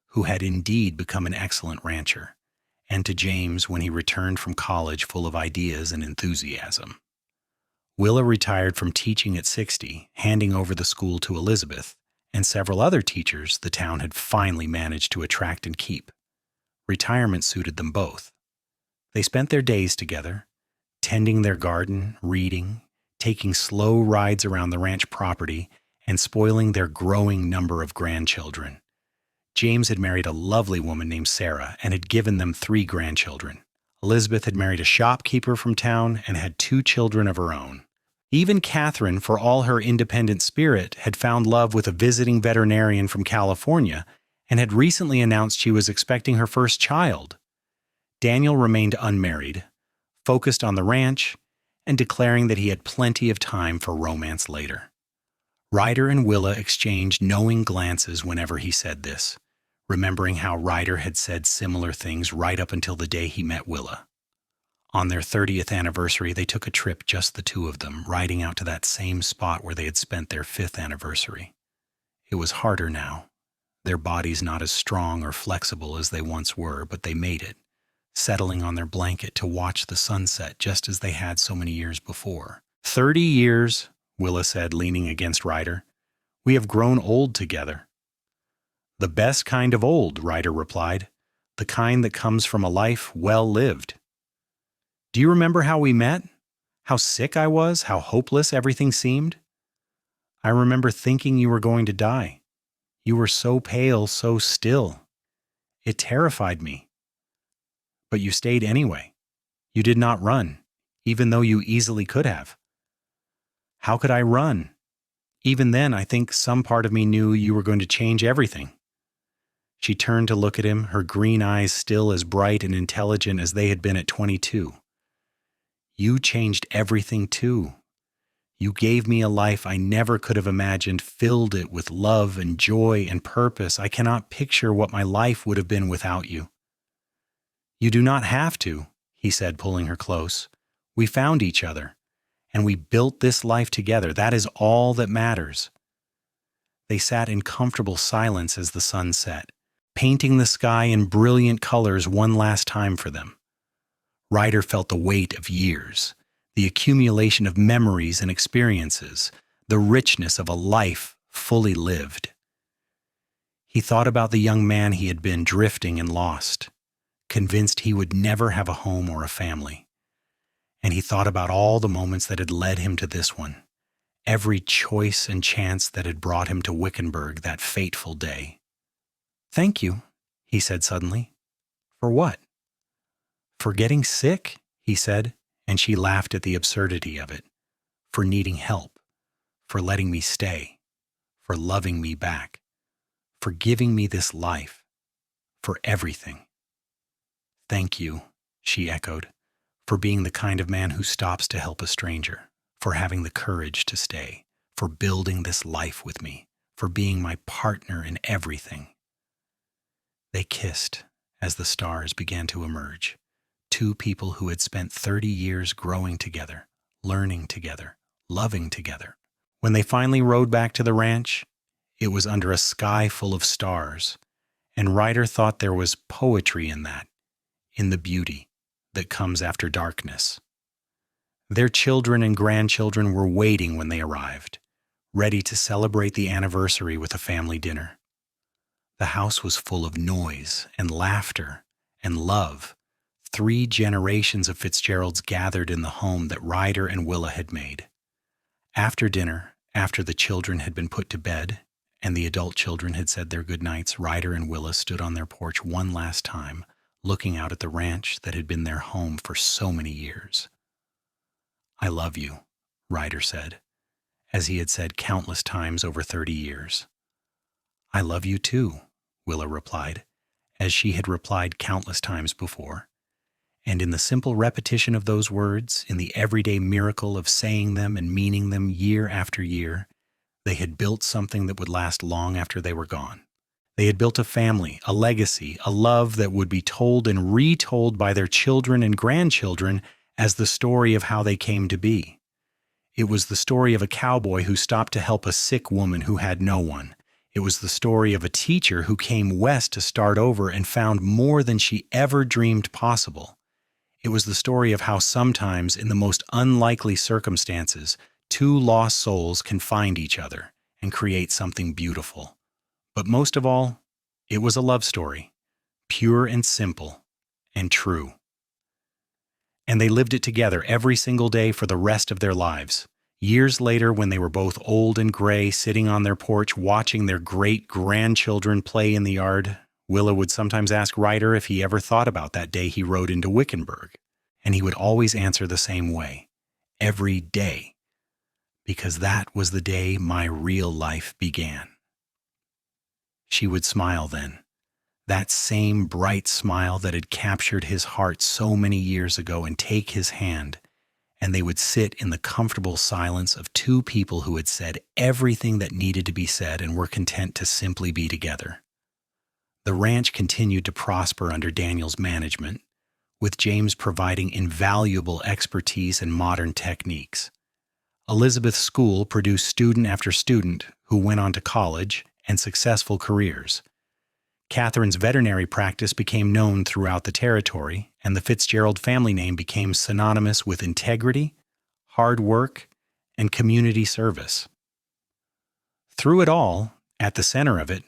who had indeed become an excellent rancher, and to James when he returned from college full of ideas and enthusiasm. Willa retired from teaching at 60, handing over the school to Elizabeth, and several other teachers the town had finally managed to attract and keep. Retirement suited them both. They spent their days together, tending their garden, reading, taking slow rides around the ranch property, and spoiling their growing number of grandchildren. James had married a lovely woman named Sarah and had given them 3 grandchildren. Elizabeth had married a shopkeeper from town and had 2 children of her own. Even Catherine, for all her independent spirit, had found love with a visiting veterinarian from California and had recently announced she was expecting her first child. Daniel remained unmarried, focused on the ranch, and declaring that he had plenty of time for romance later. Ryder and Willa exchanged knowing glances whenever he said this, remembering how Ryder had said similar things right up until the day he met Willa. On their 30th anniversary, they took a trip, just the two of them, riding out to that same spot where they had spent their 5th anniversary. It was harder now, their bodies not as strong or flexible as they once were, but they made it, settling on their blanket to watch the sunset just as they had so many years before. 30 years, Willa said, leaning against Ryder. We have grown old together. The best kind of old, Ryder replied. the kind that comes from a life well lived. Do you remember how we met? How sick I was, how hopeless everything seemed? I remember thinking you were going to die. You were so pale, so still. It terrified me. But you stayed anyway. You did not run, even though you easily could have. How could I run? Even then, I think some part of me knew you were going to change everything. She turned to look at him, her green eyes still as bright and intelligent as they had been at 22. You changed everything too. You gave me a life I never could have imagined, filled it with love and joy and purpose. I cannot picture what my life would have been without you. You do not have to, he said, pulling her close. We found each other, and we built this life together. That is all that matters. They sat in comfortable silence as the sun set, painting the sky in brilliant colors one last time for them. Ryder felt the weight of years, the accumulation of memories and experiences, the richness of a life fully lived. He thought about the young man he had been, drifting and lost, convinced he would never have a home or a family. And he thought about all the moments that had led him to this one, every choice and chance that had brought him to Wickenburg that fateful day. "Thank you," he said suddenly. "For what?" "For getting sick," he said, and she laughed at the absurdity of it. "For needing help, for letting me stay, for loving me back, for giving me this life, for everything." "Thank you," she echoed, "for being the kind of man who stops to help a stranger, for having the courage to stay, for building this life with me, for being my partner in everything." They kissed as the stars began to emerge. Two people who had spent 30 years growing together, learning together, loving together. When they finally rode back to the ranch, it was under a sky full of stars, and Ryder thought there was poetry in that, in the beauty that comes after darkness. Their children and grandchildren were waiting when they arrived, ready to celebrate the anniversary with a family dinner. The house was full of noise and laughter and love. 3 generations of Fitzgeralds gathered in the home that Ryder and Willa had made. After dinner, after the children had been put to bed and the adult children had said their goodnights, Ryder and Willa stood on their porch one last time, looking out at the ranch that had been their home for so many years. "I love you," Ryder said, as he had said countless times over 30 years. "I love you too," Willa replied, as she had replied countless times before. And in the simple repetition of those words, in the everyday miracle of saying them and meaning them year after year, they had built something that would last long after they were gone. They had built a family, a legacy, a love that would be told and retold by their children and grandchildren as the story of how they came to be. It was the story of a cowboy who stopped to help a sick woman who had no one. It was the story of a teacher who came west to start over and found more than she ever dreamed possible. It was the story of how sometimes, in the most unlikely circumstances, 2 lost souls can find each other and create something beautiful. But most of all, it was a love story, pure and simple and true. And they lived it together every single day for the rest of their lives. Years later, when they were both old and gray, sitting on their porch watching their great-grandchildren play in the yard, Willa would sometimes ask Ryder if he ever thought about that day he rode into Wickenburg, and he would always answer the same way, every day, because that was the day my real life began. She would smile then, that same bright smile that had captured his heart so many years ago, and take his hand, and they would sit in the comfortable silence of 2 people who had said everything that needed to be said and were content to simply be together. The ranch continued to prosper under Daniel's management, with James providing invaluable expertise and modern techniques. Elizabeth's school produced student after student who went on to college and successful careers. Catherine's veterinary practice became known throughout the territory, and the Fitzgerald family name became synonymous with integrity, hard work, and community service. Through it all, at the center of it,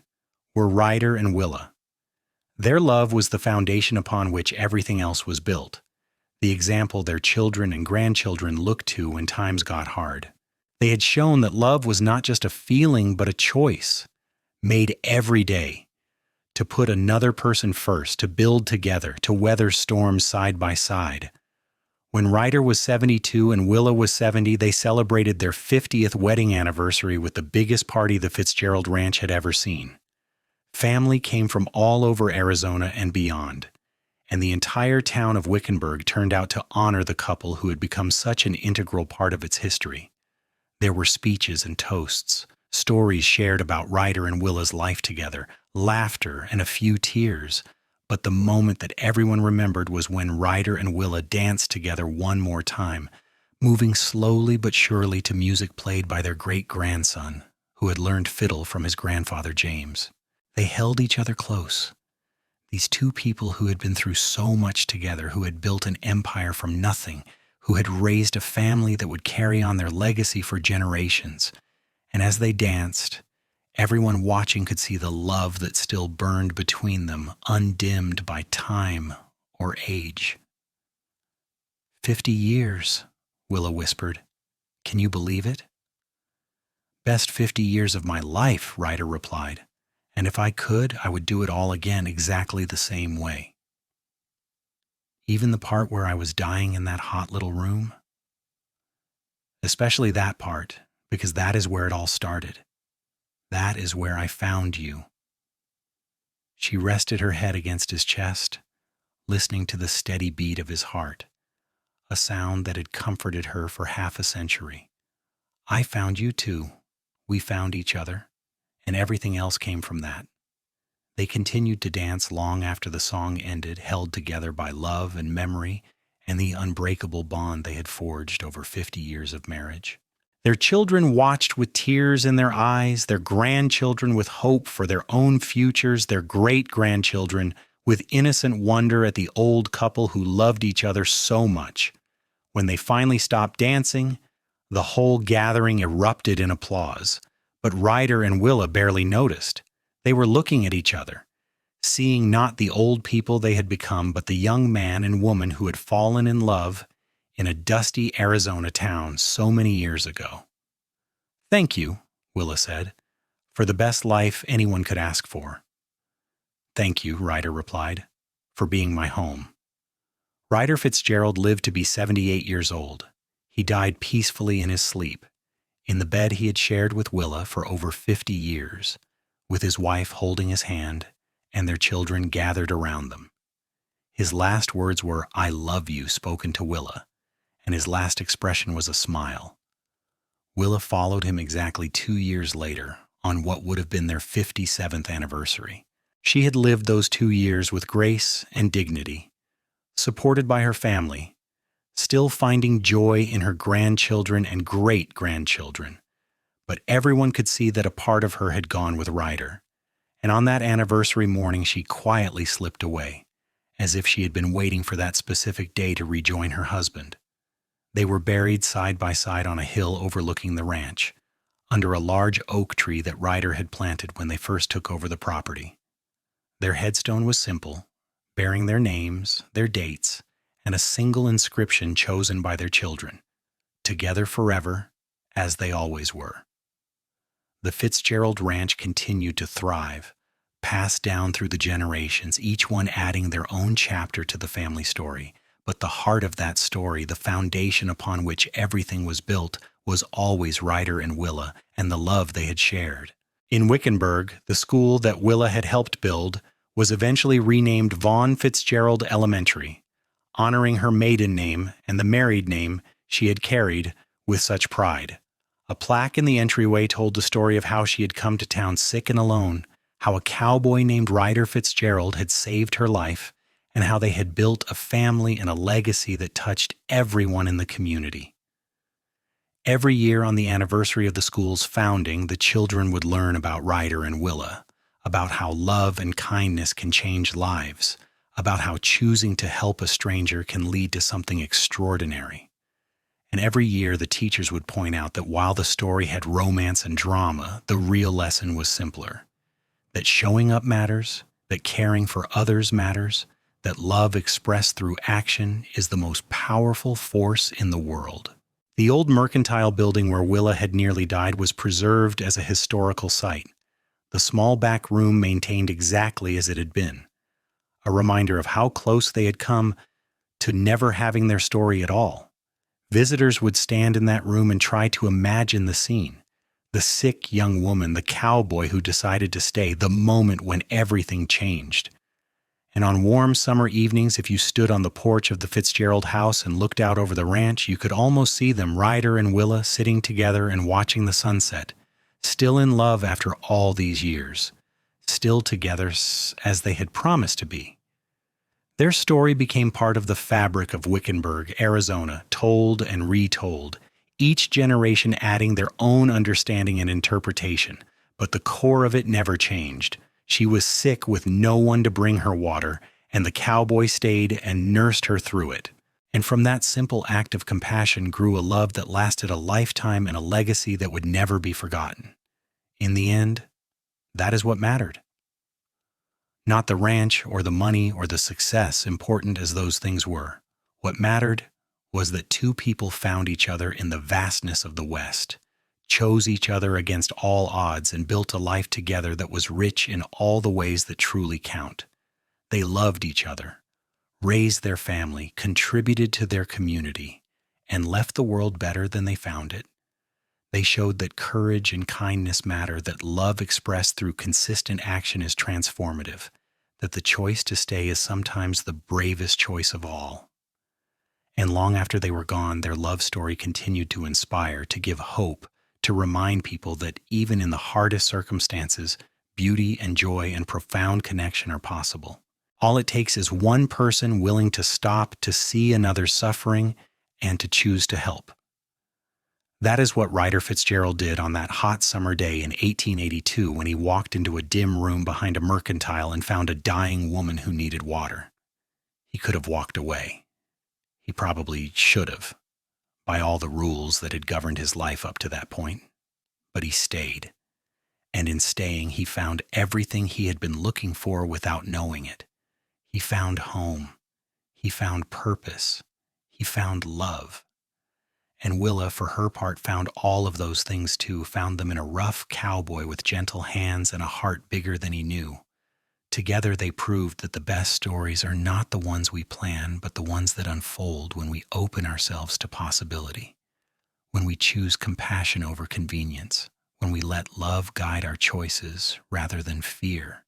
were Ryder and Willa. Their love was the foundation upon which everything else was built, the example their children and grandchildren looked to when times got hard. They had shown that love was not just a feeling but a choice, made every day, to put another person first, to build together, to weather storms side by side. When Ryder was 72 and Willa was 70, they celebrated their 50th wedding anniversary with the biggest party the Fitzgerald Ranch had ever seen. Family came from all over Arizona and beyond, and the entire town of Wickenburg turned out to honor the couple who had become such an integral part of its history. There were speeches and toasts, stories shared about Ryder and Willa's life together, laughter and a few tears, but the moment that everyone remembered was when Ryder and Willa danced together one more time, moving slowly but surely to music played by their great-grandson, who had learned fiddle from his grandfather James. They held each other close. These two people who had been through so much together, who had built an empire from nothing, who had raised a family that would carry on their legacy for generations. And as they danced, everyone watching could see the love that still burned between them, undimmed by time or age. 50 years, Willa whispered. Can you believe it? Best 50 years of my life, Ryder replied. And if I could, I would do it all again exactly the same way. Even the part where I was dying in that hot little room? Especially that part, because that is where it all started. That is where I found you. She rested her head against his chest, listening to the steady beat of his heart, a sound that had comforted her for half a century. I found you too. We found each other, and everything else came from that. They continued to dance long after the song ended, held together by love and memory and the unbreakable bond they had forged over 50 years of marriage. Their children watched with tears in their eyes, their grandchildren with hope for their own futures, their great-grandchildren with innocent wonder at the old couple who loved each other so much. When they finally stopped dancing, the whole gathering erupted in applause. But Ryder and Willa barely noticed. They were looking at each other, seeing not the old people they had become, but the young man and woman who had fallen in love in a dusty Arizona town so many years ago. Thank you, Willa said, for the best life anyone could ask for. Thank you, Ryder replied, for being my home. Ryder Fitzgerald lived to be 78 years old. He died peacefully in his sleep, in the bed he had shared with Willa for over 50 years, with his wife holding his hand and their children gathered around them. His last words were, "I love you," spoken to Willa, and his last expression was a smile. Willa followed him exactly 2 years later, on what would have been their 57th anniversary. She had lived those 2 years with grace and dignity, supported by her family, still finding joy in her grandchildren and great-grandchildren. But everyone could see that a part of her had gone with Ryder, and on that anniversary morning she quietly slipped away, as if she had been waiting for that specific day to rejoin her husband. They were buried side by side on a hill overlooking the ranch, under a large oak tree that Ryder had planted when they first took over the property. Their headstone was simple, bearing their names, their dates, and a single inscription chosen by their children, together forever, as they always were. The Fitzgerald Ranch continued to thrive, passed down through the generations, each one adding their own chapter to the family story. But the heart of that story, the foundation upon which everything was built, was always Ryder and Willa and the love they had shared. In Wickenburg, the school that Willa had helped build was eventually renamed Vaughn Fitzgerald Elementary, honoring her maiden name and the married name she had carried with such pride. A plaque in the entryway told the story of how she had come to town sick and alone, how a cowboy named Ryder Fitzgerald had saved her life, and how they had built a family and a legacy that touched everyone in the community. Every year on the anniversary of the school's founding, the children would learn about Ryder and Willa, about how love and kindness can change lives, about how choosing to help a stranger can lead to something extraordinary. And every year the teachers would point out that while the story had romance and drama, the real lesson was simpler. That showing up matters, that caring for others matters, that love expressed through action is the most powerful force in the world. The old mercantile building where Willa had nearly died was preserved as a historical site. The small back room maintained exactly as it had been, a reminder of how close they had come to never having their story at all. Visitors would stand in that room and try to imagine the scene. The sick young woman, the cowboy who decided to stay, the moment when everything changed. And on warm summer evenings, if you stood on the porch of the Fitzgerald house and looked out over the ranch, you could almost see them, Ryder and Willa, sitting together and watching the sunset, still in love after all these years, still together as they had promised to be. Their story became part of the fabric of Wickenburg, Arizona, told and retold, each generation adding their own understanding and interpretation, but the core of it never changed. She was sick with no one to bring her water, and the cowboy stayed and nursed her through it. And from that simple act of compassion grew a love that lasted a lifetime and a legacy that would never be forgotten. In the end, that is what mattered. Not the ranch or the money or the success, important as those things were. What mattered was that two people found each other in the vastness of the West, chose each other against all odds, and built a life together that was rich in all the ways that truly count. They loved each other, raised their family, contributed to their community, and left the world better than they found it. They showed that courage and kindness matter, that love expressed through consistent action is transformative, that the choice to stay is sometimes the bravest choice of all. And long after they were gone, their love story continued to inspire, to give hope, to remind people that even in the hardest circumstances, beauty and joy and profound connection are possible. All it takes is one person willing to stop to see another suffering and to choose to help. That is what Ryder Fitzgerald did on that hot summer day in 1882 when he walked into a dim room behind a mercantile and found a dying woman who needed water. He could have walked away. He probably should have, by all the rules that had governed his life up to that point. But he stayed. And in staying, he found everything he had been looking for without knowing it. He found home. He found purpose. He found love. And Willa, for her part, found all of those things too, found them in a rough cowboy with gentle hands and a heart bigger than he knew. Together they proved that the best stories are not the ones we plan, but the ones that unfold when we open ourselves to possibility, when we choose compassion over convenience, when we let love guide our choices rather than fear.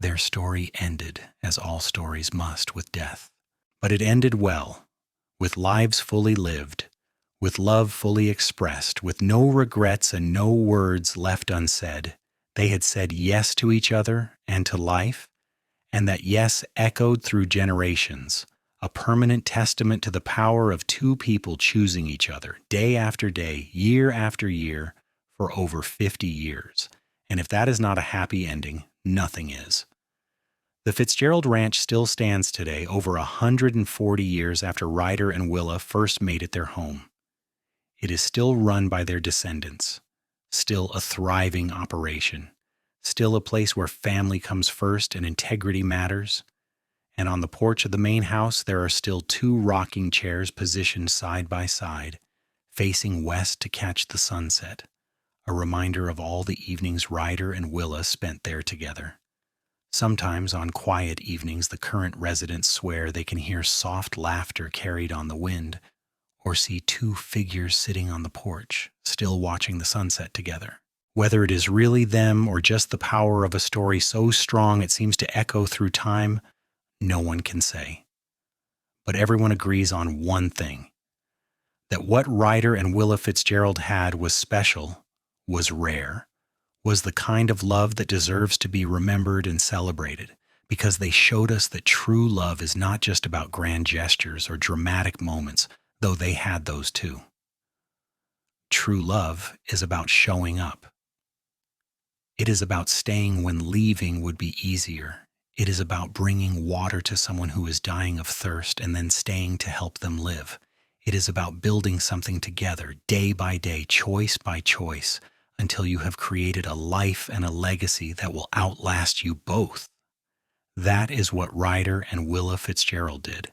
Their story ended, as all stories must, with death. But it ended well, with lives fully lived, with love fully expressed, with no regrets and no words left unsaid. They had said yes to each other and to life, and that yes echoed through generations, a permanent testament to the power of two people choosing each other, day after day, year after year, for over 50 years. And if that is not a happy ending, nothing is. The Fitzgerald Ranch still stands today, over 140 years after Ryder and Willa first made it their home. It is still run by their descendants, still a thriving operation, still a place where family comes first and integrity matters. And on the porch of the main house, there are still two rocking chairs positioned side by side, facing west to catch the sunset, a reminder of all the evenings Ryder and Willa spent there together. Sometimes on quiet evenings, the current residents swear they can hear soft laughter carried on the wind, or see two figures sitting on the porch, still watching the sunset together. Whether it is really them or just the power of a story so strong it seems to echo through time, no one can say. But everyone agrees on one thing, that what Ryder and Willa Fitzgerald had was special, was rare, was the kind of love that deserves to be remembered and celebrated, because they showed us that true love is not just about grand gestures or dramatic moments, though they had those too. True love is about showing up. It is about staying when leaving would be easier. It is about bringing water to someone who is dying of thirst and then staying to help them live. It is about building something together, day by day, choice by choice, until you have created a life and a legacy that will outlast you both. That is what Ryder and Willa Fitzgerald did.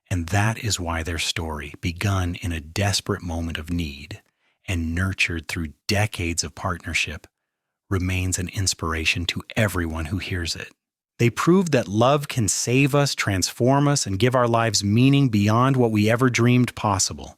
And that is why their story, begun in a desperate moment of need and nurtured through decades of partnership, remains an inspiration to everyone who hears it. They proved that love can save us, transform us, and give our lives meaning beyond what we ever dreamed possible.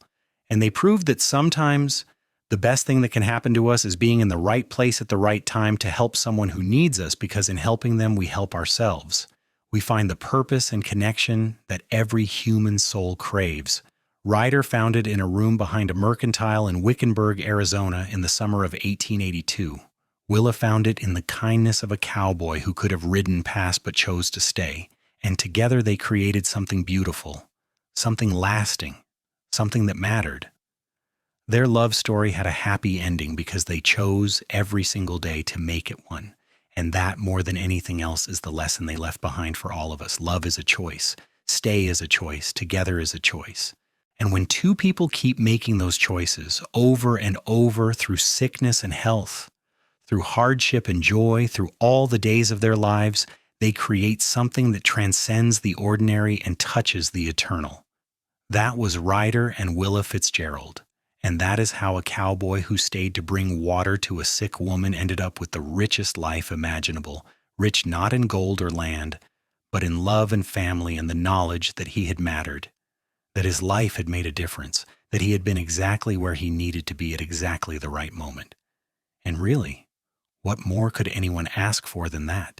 And they proved that sometimes the best thing that can happen to us is being in the right place at the right time to help someone who needs us, because in helping them, we help ourselves. We find the purpose and connection that every human soul craves. Ryder found it in a room behind a mercantile in Wickenburg, Arizona in the summer of 1882. Willa found it in the kindness of a cowboy who could have ridden past but chose to stay, and together they created something beautiful, something lasting, something that mattered. Their love story had a happy ending because they chose every single day to make it one, and that, more than anything else, is the lesson they left behind for all of us. Love is a choice. Stay is a choice. Together is a choice. And when two people keep making those choices over and over through sickness and health, through hardship and joy, through all the days of their lives, they create something that transcends the ordinary and touches the eternal. That was Ryder and Willa Fitzgerald, and that is how a cowboy who stayed to bring water to a sick woman ended up with the richest life imaginable, rich not in gold or land, but in love and family and the knowledge that he had mattered, that his life had made a difference, that he had been exactly where he needed to be at exactly the right moment. And really, what more could anyone ask for than that?